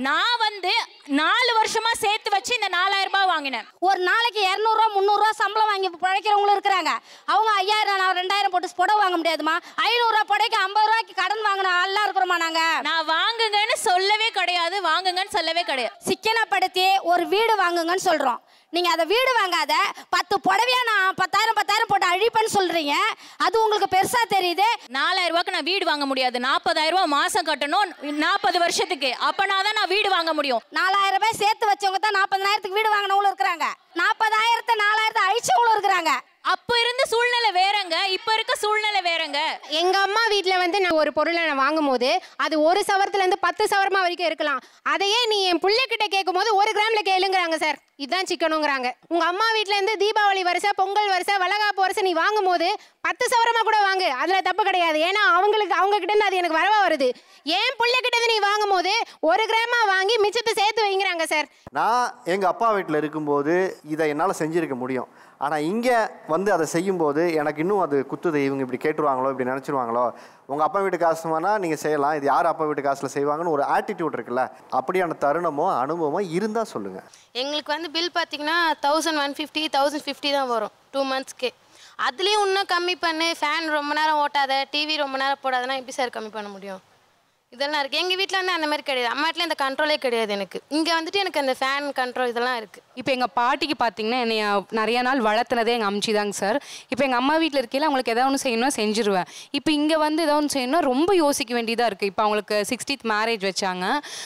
Speaker 1: நான் வந்து 4 வருஷமாக சேர்த்து வச்சு இந்த 4000 ரூபாய் வாங்கினேன்.
Speaker 5: ஒரு நாளைக்கு 200 ரூபா 300 ரூபா சம்பளம் வாங்கி பிழைக்கிறவங்களும் இருக்கிறாங்க. அவங்க 5000 2000 போட்டு புடவை வாங்க முடியாதுமா. 500 ரூபா புடவைக்கு 50 ரூபாய்க்கு கடன் வாங்கின ஆள்லாம் இருக்கிறோமா நாங்க?
Speaker 1: நான் வாங்குங்கன்னு சொல்லவே கிடையாது, வாங்குங்கன்னு சொல்லவே கிடையாது.
Speaker 5: சிக்கனப்படுத்தி ஒரு வீடு வாங்குங்கன்னு சொல்றோம்.
Speaker 6: நீங்க அதை வீடு வாங்காத 10 புடவையா நான் 10,000 போட்டு அழிப்பேன்னு சொல்றீங்க. அது உங்களுக்கு பெருசா தெரியுது.
Speaker 1: 4,000 ரூபாய்க்கு நான் வீடு வாங்க முடியாது. 40,000 ரூபாய் மாசம் கட்டணும் 40 வருஷத்துக்கு. அப்பனா தான் நான் வீடு வாங்க முடியும்.
Speaker 6: 4,000 ரூபாய் சேர்த்து வச்சவங்க தான் 40,000க்கு வீடு வாங்கினவங்களும் இருக்கிறாங்க. 40,000 4,000 அழிச்சவங்களும் இருக்கிறாங்க.
Speaker 1: அப்ப இருந்த சூழ்நிலை வேறங்க, இப்ப இருக்க சூழ்நிலை வேறங்க.
Speaker 11: எங்க அம்மா வீட்டில் வந்து நான் ஒரு பொருளை நான் வாங்கும் போது அது 1 சவரத்துலேருந்து 10 சவரமா வரைக்கும் இருக்கலாம். அதையே நீ என் பிள்ளைகிட்ட கேட்கும் போது 1 கிராம்ல கேளுங்கிறாங்க சார். இதுதான் சிக்கனுங்கிறாங்க. உங்க அம்மா வீட்டுல இருந்து தீபாவளி வருஷ, பொங்கல் வருஷ, வளகாப்பு வருஷம் நீ வாங்கும் போது 10 சவரமா கூட வாங்கு, அதுல தப்பு கிடையாது. ஏன்னா அவங்க கிட்ட இருந்து அது எனக்கு வரவா வருது. என் பிள்ளைகிட்ட இருந்து நீ வாங்கும் போது 1 கிராமா வாங்கி மிச்சத்தை சேர்த்து வைங்கிறாங்க சார்.
Speaker 4: நான் எங்கள் அப்பா வீட்டில் இருக்கும்போது இதை என்னால் செஞ்சுருக்க முடியும். ஆனால் இங்கே வந்து அதை செய்யும்போது எனக்கு இன்னும் அது குத்துது. இவங்க இப்படி கேட்டுருவாங்களோ, இப்படி நினச்சிருவாங்களோ. உங்கள் அப்பா வீட்டு காசுமானா நீங்கள் செய்யலாம், இது யார் அப்பா வீட்டு காசில் செய்வாங்கன்னு ஒரு ஆட்டிடியூட் இருக்குல்ல, அப்படியான தருணமோ அனுபவமோ இருந்தால் சொல்லுங்கள்.
Speaker 9: எங்களுக்கு வந்து பில் பார்த்தீங்கன்னா 1150 1050 தான் வரும் 2 மந்த்ஸ்க்கே. அதுலேயும் இன்னும் கம்மி பண்ணு, ஃபேன் ரொம்ப நேரம் ஓட்டாத, டிவி ரொம்ப நேரம் போடாதனா எப்படி சார் கம்மி பண்ண முடியும்? இதெல்லாம் இருக்குது. எங்கள் வீட்டில் வந்து அந்த மாதிரி கிடையாது. அம்மா வீட்டில் இந்த கண்ட்ரோலே கிடையாது எனக்கு. இங்கே வந்துட்டு எனக்கு அந்த ஃபேன் கண்ட்ரோல் இதெல்லாம் இருக்குது.
Speaker 13: இப்போ எங்கள் பாட்டிக்கு பார்த்தீங்கன்னா என்னை நிறைய நாள் வளர்த்துனதே எங்கள் அம்ச்சி தாங்க சார். இப்போ எங்கள் அம்மா வீட்டில் இருக்கையில் அவங்களுக்கு எதாவது ஒன்று செய்யணும் செஞ்சுருவேன். இப்போ இங்கே வந்து எதாவது ஒன்று செய்யணும்னா ரொம்ப யோசிக்க வேண்டியதாக இருக்குது. இப்போ அவங்களுக்கு 60th மேரேஜ் வச்சாங்க.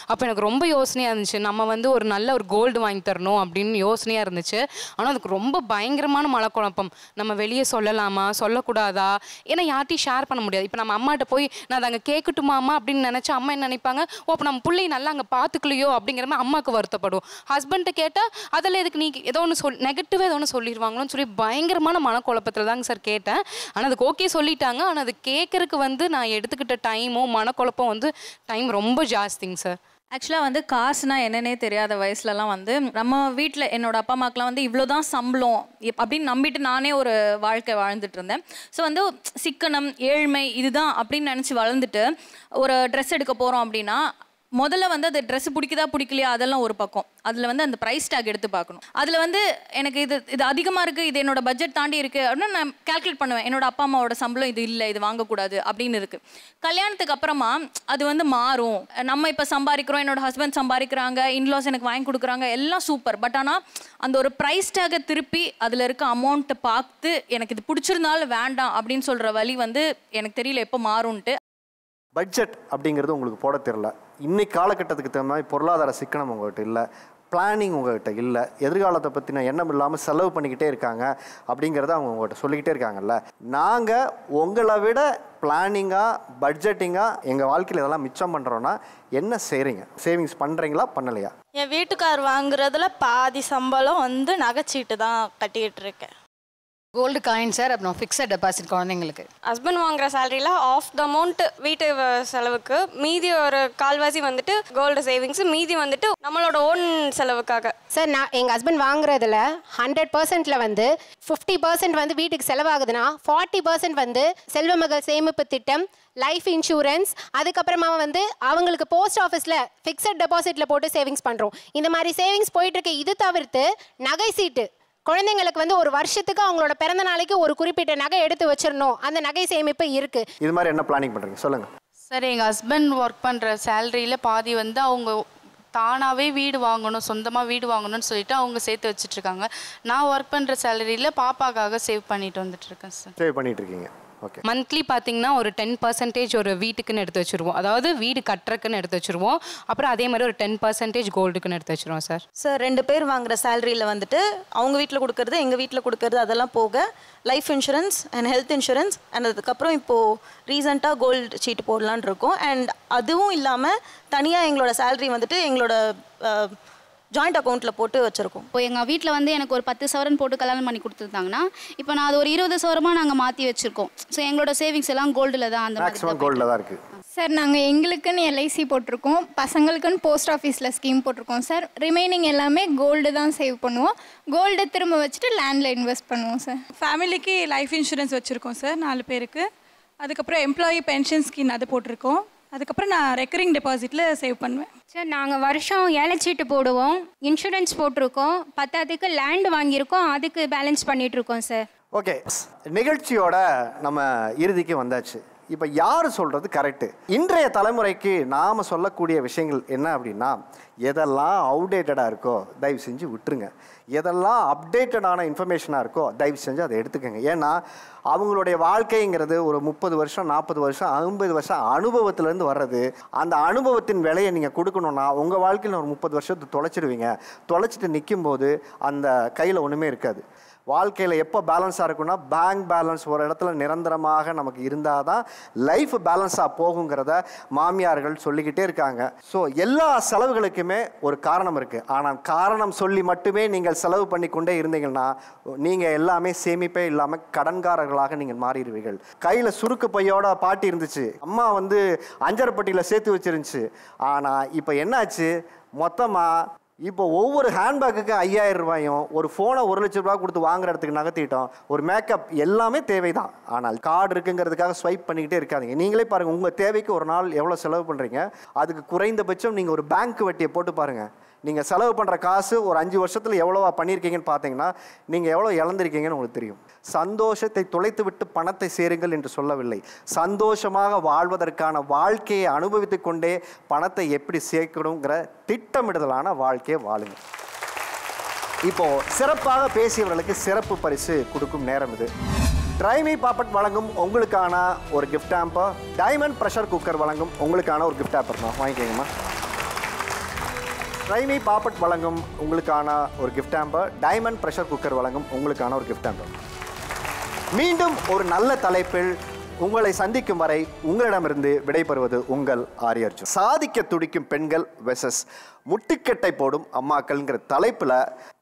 Speaker 13: அப்போ எனக்கு ரொம்ப யோசனையாக இருந்துச்சு. நம்ம வந்து ஒரு நல்ல ஒரு கோல்டு வாங்கி தரணும் அப்படின்னு யோசனையாக இருந்துச்சு. ஆனால் அதுக்கு ரொம்ப பயங்கரமான மனக்குழப்பம். நம்ம வெளியே சொல்லலாமா சொல்லக்கூடாதா, ஏன்னா யார்ட்டையும் ஷேர் பண்ண முடியாது. இப்போ நம்ம அம்மாட்ட போய் நான் அதை அங்கே கேட்கட்டுமாமா அப்படின்னு நினச்சா அம்மா என்ன நினைப்பாங்க, ஓ அப்போ நம்ம பிள்ளையை நல்லா அங்கே பார்த்துக்கலையோ அப்படிங்கிற மாதிரி அம்மாவுக்கு வருத்தப்படும். ஹஸ்பண்ட்டை கேட்டால் அதில் எதுக்கு நீ ஏதோ ஒன்று நெகட்டிவாக ஏதோ ஒன்று சொல்லிடுவாங்களோன்னு சொல்லி பயங்கரமான மனக்குழப்பத்தில் தாங்க சார் கேட்டேன். ஆனால் அதுக்கு ஓகே சொல்லிட்டாங்க. ஆனால் அது கேட்கறதுக்கு வந்து நான் எடுத்துக்கிட்ட டைமும் மனக்குழப்பம் வந்து டைம் ரொம்ப ஜாஸ்திங்க சார்.
Speaker 1: ஆக்சுவலாக வந்து காசுனா என்னன்னே தெரியாத வயசுலலாம் வந்து நம்ம வீட்டில் என்னோட அப்பா அம்மாக்கெலாம் வந்து இவ்வளோதான் சம்பளம் அப்படின்னு நம்பிட்டு நானே ஒரு வாழ்க்கை வாழ்ந்துட்டு இருந்தேன். ஸோ வந்து சிக்கனம், ஏழ்மை இதுதான் அப்படின்னு நினச்சி வளர்ந்துட்டு ஒரு ட்ரெஸ் எடுக்க போகிறோம் அப்படின்னா முதல்ல வந்து அது ட்ரெஸ் பிடிக்குதா பிடிக்கலையா அதெல்லாம் ஒரு பக்கம். அதில் வந்து அந்த ப்ரைஸ் டேக் எடுத்து பார்க்கணும். அதில் வந்து எனக்கு இது அதிகமாக இருக்குது, இது என்னோட பட்ஜெட் தாண்டி இருக்குது அப்படின்னு நான் கால்குலேட் பண்ணுவேன். என்னோட அப்பா அம்மாவோட சம்பளம் இது இல்லை, இது வாங்கக்கூடாது அப்படின்னு இருக்குது. கல்யாணத்துக்கு அப்புறமா அது வந்து மாறும். நம்ம இப்போ சம்பாதிக்கிறோம், என்னோட ஹஸ்பண்ட் சம்பாதிக்கிறாங்க, இன்லாஸ் எனக்கு வாங்கி கொடுக்குறாங்க, எல்லாம் சூப்பர். பட் ஆனால் அந்த ஒரு ப்ரைஸ் டேக்கை திருப்பி அதில் இருக்க அமௌண்ட்டை பார்த்து எனக்கு இது பிடிச்சிருந்தாலும் வேண்டாம் அப்படின்னு சொல்கிற வழி வந்து எனக்கு தெரியல எப்போ மாறும்ன்ட்டு.
Speaker 4: பட்ஜெட் அப்படிங்கிறது உங்களுக்கு போட தெரியல. இன்னைக்கு காலகட்டத்துக்கு தகுந்த மாதிரி பொருளாதார சிக்கனம் உங்கள்கிட்ட இல்லை, பிளானிங் உங்கள்கிட்ட இல்லை, எதிர்காலத்தை பற்றின எண்ணம் இல்லாமல் செலவு பண்ணிக்கிட்டே இருக்காங்க அப்படிங்கிறத அவங்க உங்கள்கிட்ட சொல்லிக்கிட்டே இருக்காங்கல்ல. நாங்கள் உங்களை விட பிளானிங்காக பட்ஜெட்டிங்காக எங்கள் வாழ்க்கையில் இதெல்லாம் மிச்சம் பண்ணுறோன்னா என்ன செய்கிறீங்க? சேவிங்ஸ் பண்ணுறீங்களா பண்ணலையா?
Speaker 10: என் வீட்டுக்கார் வாங்குறதுல பாதி சம்பளம் வந்து நகைச்சீட்டு தான் கட்டிக்கிட்டு இருக்கேன்.
Speaker 21: கோல்டு காயின் சார், அப்புறம் ஃபிக்ஸட் டெபாசிட் குழந்தைங்களுக்கு.
Speaker 24: ஹஸ்பண்ட் வாங்குற சேலரியில் ஆஃப் த அமௌண்ட் வீட்டு செலவுக்கு, மீதி ஒரு கால்வாசி வந்துட்டு கோல்டு சேவிங்ஸ், மீதி வந்துட்டு நம்மளோட ஓன் செலவுக்காக.
Speaker 11: சார் நான் எங்கள் ஹஸ்பண்ட் வாங்குறதுல 100%ல் வந்து 50% வந்து வீட்டுக்கு செலவாகுதுன்னா 40% வந்து செல்வமகள் சேமிப்பு திட்டம், லைஃப் இன்சூரன்ஸ், அதுக்கப்புறமா வந்து அவங்களுக்கு போஸ்ட் ஆஃபீஸில் ஃபிக்ஸட் டெபாசிட்டில் போட்டு சேவிங்ஸ் பண்ணுறோம். இந்த மாதிரி சேவிங்ஸ் போயிட்டுருக்கு. இது தவிர்த்து நகை சீட்டு, குழந்தைங்களுக்கு வந்து ஒரு வருஷத்துக்கு அவங்களோட பிறந்த நாளைக்கு ஒரு குறிப்பிட்ட நகை எடுத்து வச்சிடணும், அந்த நகை சேமிப்பு இருக்கு.
Speaker 4: இது மாதிரி என்ன பிளானிங் பண்ணுறீங்க சொல்லுங்கள்.
Speaker 8: சார் எங்கள் ஹஸ்பண்ட் ஒர்க் பண்ணுற சேலரியில் பாதி வந்து அவங்க தானாகவே வீடு வாங்கணும், சொந்தமாக வீடு வாங்கணும்னு சொல்லிட்டு அவங்க சேர்த்து வச்சுட்ருக்காங்க. நான் ஒர்க் பண்ணுற சேலரியில் பாப்பாக்காக சேவ் பண்ணிட்டு வந்துட்டுருக்கேன் சார்.
Speaker 4: சேவ் பண்ணிட்டு இருக்கீங்க. ஓகே.
Speaker 13: மந்த்லி பார்த்தீங்கன்னா ஒரு 10% ஒரு வீட்டுக்குன்னு எடுத்து வச்சுருவோம், அதாவது வீடு கட்டுறக்குன்னு எடுத்து வச்சுருவோம். அப்புறம் அதே மாதிரி ஒரு 10% கோல்டுக்குன்னு எடுத்து வச்சுருவோம் சார்.
Speaker 10: சார் 2 பேர் வாங்குற சேலரியில் வந்துட்டு அவங்க வீட்டில் கொடுக்கறது, எங்கள் வீட்டில் கொடுக்கறது, அதெல்லாம் போக life insurance and health insurance and அதுக்கப்புறம் இப்போது ரீசெண்டாக கோல்டு சீட்டு போடலான் இருக்கோம். அண்ட் அதுவும் இல்லாமல் தனியாக எங்களோட சேலரி வந்துட்டு எங்களோட ஜாயிண்ட் அக்கௌண்ட்டில் போட்டு வச்சுருக்கோம்.
Speaker 23: இப்போ எங்கள் வீட்டில் வந்து எனக்கு ஒரு 10 சவரன் போட்டு கல்யாணம் பண்ணி கொடுத்துருந்தாங்கன்னா இப்போ நான் அது ஒரு 20 சவரமாக நாங்கள் மாற்றி வச்சுருக்கோம். ஸோ எங்களோட சேவிங்ஸ் எல்லாம் கோல்டில் தான், அந்த
Speaker 4: மேக்ஸிமம் கோல்டில் தான் இருக்குது.
Speaker 25: சார் நாங்கள் எங்களுக்குன்னு எல்ஐசி போட்டிருக்கோம், பசங்களுக்குன்னு போஸ்ட் ஆஃபீஸில் ஸ்கீம் போட்டிருக்கோம் சார். ரிமைனிங் எல்லாமே கோல்டு தான் சேவ் பண்ணுவோம். கோல்டு திரும்ப வச்சுட்டு லேண்டில் இன்வெஸ்ட் பண்ணுவோம் சார்.
Speaker 26: ஃபேமிலிக்கு லைஃப் இன்சூரன்ஸ் வச்சுருக்கோம் சார் 4 பேருக்கு. அதுக்கப்புறம் எம்ப்ளாயி பென்ஷன் ஸ்கீம் அது போட்டிருக்கோம். அதுக்கப்புறம் நான் ரெக்கரிங் டெபாசிட்டில் சேவ் பண்ணுவேன்
Speaker 27: சார். நாங்கள் வருஷம் ஏலச்சீட்டு போடுவோம், இன்சூரன்ஸ் போட்டிருக்கோம், 10க்கு லேண்ட் வாங்கியிருக்கோம், அதுக்கு பேலன்ஸ் பண்ணிகிட்ருக்கோம் சார்.
Speaker 4: ஓகே, நிகழ்ச்சியோட நம்ம இறுதிக்கு வந்தாச்சு. இப்போ யார் சொல்கிறது கரெக்டு? இன்றைய தலைமுறைக்கு நாம் சொல்லக்கூடிய விஷயங்கள் என்ன அப்படின்னா, எதெல்லாம் அவுடேட்டடாக இருக்கோ தயவு செஞ்சு விட்டுருங்க. எதெல்லாம் அப்டேட்டடான இன்ஃபர்மேஷனாக இருக்கோ தயவு செஞ்சு அதை எடுத்துக்கோங்க. ஏன்னா அவங்களுடைய வாழ்க்கைங்கிறது ஒரு 30 வருஷம் 40 வருஷம் 50 வருஷம் அனுபவத்திலேருந்து வர்றது. அந்த அனுபவத்தின் விலையை நீங்கள் கொடுக்கணுன்னா உங்கள் வாழ்க்கையில் ஒரு 30 வருஷத்தை தொலைச்சிடுவீங்க. தொலைச்சிட்டு நிற்கும்போது அந்த கையில் ஒன்றுமே இருக்காது. வாழ்க்கையில் எப்போ பேலன்ஸாக இருக்குன்னா, பேங்க் பேலன்ஸ் ஒரு இடத்துல நிரந்தரமாக நமக்கு இருந்தால் தான் லைஃப் பேலன்ஸாக போகுங்கிறத மாமியார்கள் சொல்லிக்கிட்டே இருக்காங்க. ஸோ எல்லா செலவுகளுக்குமே ஒரு காரணம் இருக்குது. ஆனால் காரணம் சொல்லி மட்டுமே நீங்கள் செலவு பண்ணி கொண்டே இருந்தீங்கன்னா நீங்கள் எல்லாமே சேமிப்பே இல்லாமல் கடன்காரர்களாக நீங்கள் மாறிடுவீர்கள். கையில் சுருக்கு பையோட பாட்டி இருந்துச்சு, அம்மா வந்து அஞ்சரைப்பட்டியில் சேர்த்து வச்சிருந்துச்சு. ஆனால் இப்போ என்னாச்சு, மொத்தமாக இப்போ ஒவ்வொரு ஹேண்ட்பேக்குக்கு 5000 ரூபாயும், ஒரு ஃபோனை 1 லட்ச ரூபா கொடுத்து வாங்குற இடத்துக்கு நகர்த்திட்டோம். ஒரு மேக்கப் எல்லாமே தேவைதான். ஆனால் கார்டு இருக்குங்கிறதுக்காக ஸ்வைப் பண்ணிக்கிட்டே இருக்காதிங்க. நீங்களே பாருங்கள், உங்கள் தேவைக்கு ஒரு நாள் எவ்வளோ செலவு பண்ணுறீங்க. அதுக்கு குறைந்தபட்சம் நீங்கள் ஒரு பேங்க் வட்டியை போட்டு பாருங்கள். நீங்கள் செலவு பண்ணுற காசு ஒரு 5 வருஷத்தில் எவ்வளோவா பண்ணியிருக்கீங்கன்னு பார்த்தீங்கன்னா நீங்கள் எவ்வளோ இழந்திருக்கீங்கன்னு உங்களுக்கு தெரியும். சந்தோஷத்தை தொலைத்து விட்டு பணத்தை சேருங்கள் என்று சொல்லவில்லை. சந்தோஷமாக வாழ்வதற்கான வாழ்க்கையை அனுபவித்து கொண்டே பணத்தை எப்படி சேர்க்கணுங்கிற திட்டமிடுதலான வாழ்க்கையை வாழுங்க. இப்போது சிறப்பாக பேசியவர்களுக்கு சிறப்பு பரிசு கொடுக்கும் நேரம் இது. ட்ரைமி பாப்பட் வழங்கும் உங்களுக்கான ஒரு gift hamper, diamond pressure cooker வழங்கும் உங்களுக்கான ஒரு கிஃப்ட் ஹாம்பர் தான். வாங்கிக்கோங்கம்மா. ட்ரைமி பாப்பட் வழங்கும் உங்களுக்கான ஒரு gift hamper, diamond pressure cooker வழங்கும் உங்களுக்கான ஒரு கிஃப்ட் ஹாம்பர். மீண்டும் ஒரு நல்ல தலைப்பில் உங்களை சந்திக்கும் வரை உங்களிடமிருந்து விடைபெறுவது உங்கள் ஆரியர்ஜுன். சாதிக்க துடிக்கும் பெண்கள் வெர்சஸ் முட்டுக்கட்டை போடும் அம்மாக்கள்ங்கிற தலைப்பில்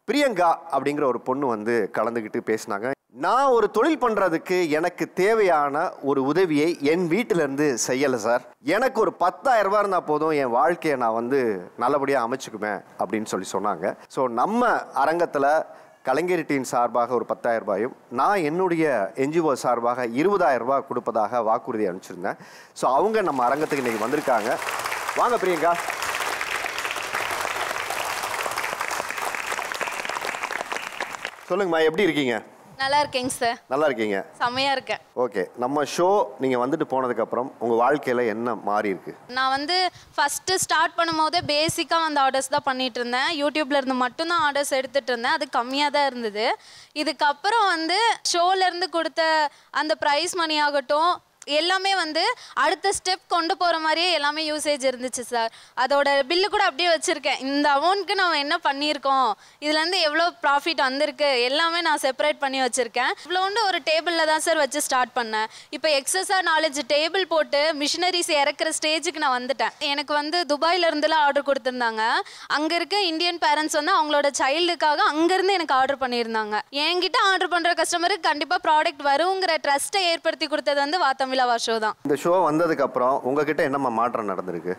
Speaker 4: பிரியங்கா அப்படிங்கிற ஒரு பொண்ணு வந்து கலந்துக்கிட்டு பேசினாங்க. நான் ஒரு தொழில் பண்ணுறதுக்கு எனக்கு தேவையான ஒரு உதவியை என் வீட்டிலேருந்து செய்யலை சார். எனக்கு ஒரு 10,000 ரூபா இருந்தால் போதும், என் வாழ்க்கையை நான் வந்து நல்லபடியாக அமைச்சுக்குவேன் அப்படின்னு சொன்னாங்க. ஸோ நம்ம அரங்கத்தில் கலைஞர் டீம் சார்பாக ஒரு 10,000 ரூபாயும், நான் என்னுடைய என்ஜிஓ சார்பாக 20,000 ரூபா கொடுப்பதாக வாக்குறுதி அனுப்பிச்சிருந்தேன். ஸோ அவங்க நம்ம அரங்கத்துக்கு இன்றைக்கி வந்திருக்காங்க. வாங்க பிரியங்கா. சொல்லுங்கம்மா, எப்படி இருக்கீங்க?
Speaker 9: நல்லா இருக்கேங்க சார்.
Speaker 4: நல்லா இருக்கீங்க?
Speaker 9: செம்மையா இருக்கேன்.
Speaker 4: ஓகே, நம்ம ஷோ நீங்கள் வந்துட்டு போனதுக்கப்புறம் உங்கள் வாழ்க்கையில் என்ன மாறி இருக்கு?
Speaker 9: நான் வந்து ஃபஸ்ட்டு ஸ்டார்ட் பண்ணும்போதே பேசிக்காக அந்த ஆர்டர்ஸ் தான் பண்ணிட்டு இருந்தேன். யூடியூப்ல இருந்து மட்டும்தான் ஆர்டர்ஸ் எடுத்துட்டு இருந்தேன். அது கம்மியாக தான் இருந்தது. இதுக்கப்புறம் வந்து ஷோலேருந்து கொடுத்த அந்த ப்ரைஸ் மணி ஆகட்டும் எல்லாமே வந்து அடுத்த ஸ்டெப் கொண்டு போகிற மாதிரியே எல்லாமே யூசேஜ் இருந்துச்சு சார். அதோட பில்லு கூட அப்படியே வச்சுருக்கேன். இந்த அமௌண்ட்க்கு நம்ம என்ன பண்ணியிருக்கோம், இதுலேருந்து எவ்வளோ ப்ராஃபிட் வந்திருக்கு எல்லாமே நான் செப்பரேட் பண்ணி வச்சுருக்கேன். இவ்வளோண்டு ஒரு டேபிளில் தான் சார் வச்சு ஸ்டார்ட் பண்ணேன். இப்போ எக்ஸஸாக 4 டேபிள் போட்டு மிஷினரிஸ் இறக்குற ஸ்டேஜுக்கு நான் வந்துட்டேன். எனக்கு வந்து துபாயிலேருந்துலாம் ஆர்டர் கொடுத்துருந்தாங்க. அங்கே இருக்க இந்தியன் பேரண்ட்ஸ் வந்து அவங்களோட சைல்டுக்காக அங்கேருந்து எனக்கு ஆர்டர் பண்ணியிருந்தாங்க. என்கிட்ட ஆர்டர் பண்ணுற கஸ்டமருக்கு கண்டிப்பாக ப்ராடக்ட் வருங்கிற ட்ரஸ்ட்டை ஏற்படுத்தி கொடுத்தது வந்து வாத்தமிழ் ஷோ தான்.
Speaker 4: இந்த ஷோ வந்ததுக்கு அப்புறம் உங்ககிட்ட என்னமா மாற்றம் நடந்திருக்கு?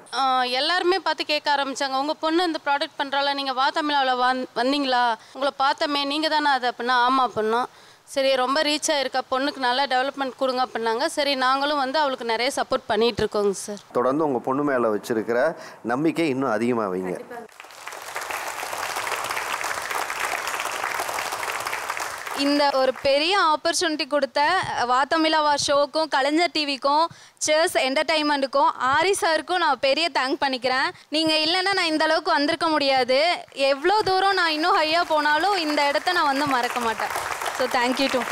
Speaker 9: எல்லாருமே பார்த்து கேட்க ஆரம்பிச்சாங்க, உங்க பொண்ணு இந்த ப்ராடக்ட் பண்றாளா, நீங்க வாத்தமிழாவில் வந்தீங்களா, உங்களை பார்த்தமே நீங்க தானே அது அப்படின்னா. ஆமா பண்ணோம். சரி, ரொம்ப ரீச் ஆயிருக்கா, பொண்ணுக்கு நல்லா டெவலப்மெண்ட் கொடுங்க அப்படின்னாங்க. சரி, நாங்களும் வந்து அவளுக்கு நிறைய சப்போர்ட் பண்ணிட்டு இருக்கோங்க சார்.
Speaker 4: தொடர்ந்து உங்க பொண்ணு மேல வச்சிருக்கிற நம்பிக்கை இன்னும் அதிகமாக வைங்க.
Speaker 9: இந்த ஒரு பெரிய ஆப்பர்ச்சுனிட்டி கொடுத்த வாத்தமிழாவா ஷோக்கும் கலைஞர் டிவிக்கும் சேர்ஸ் என்டர்டைன்மெண்ட்டுக்கும் ஆரி சாருக்கும் நான் பெரிய தேங்க் பண்ணிக்கிறேன். நீங்கள் இல்லைன்னா நான் இந்த அளவுக்கு வந்திருக்க முடியாது. எவ்வளோ தூரம் நான் இன்னும் ஹையாக போனாலும் இந்த இடத்த நான் வந்து மறக்க மாட்டேன். So thank you to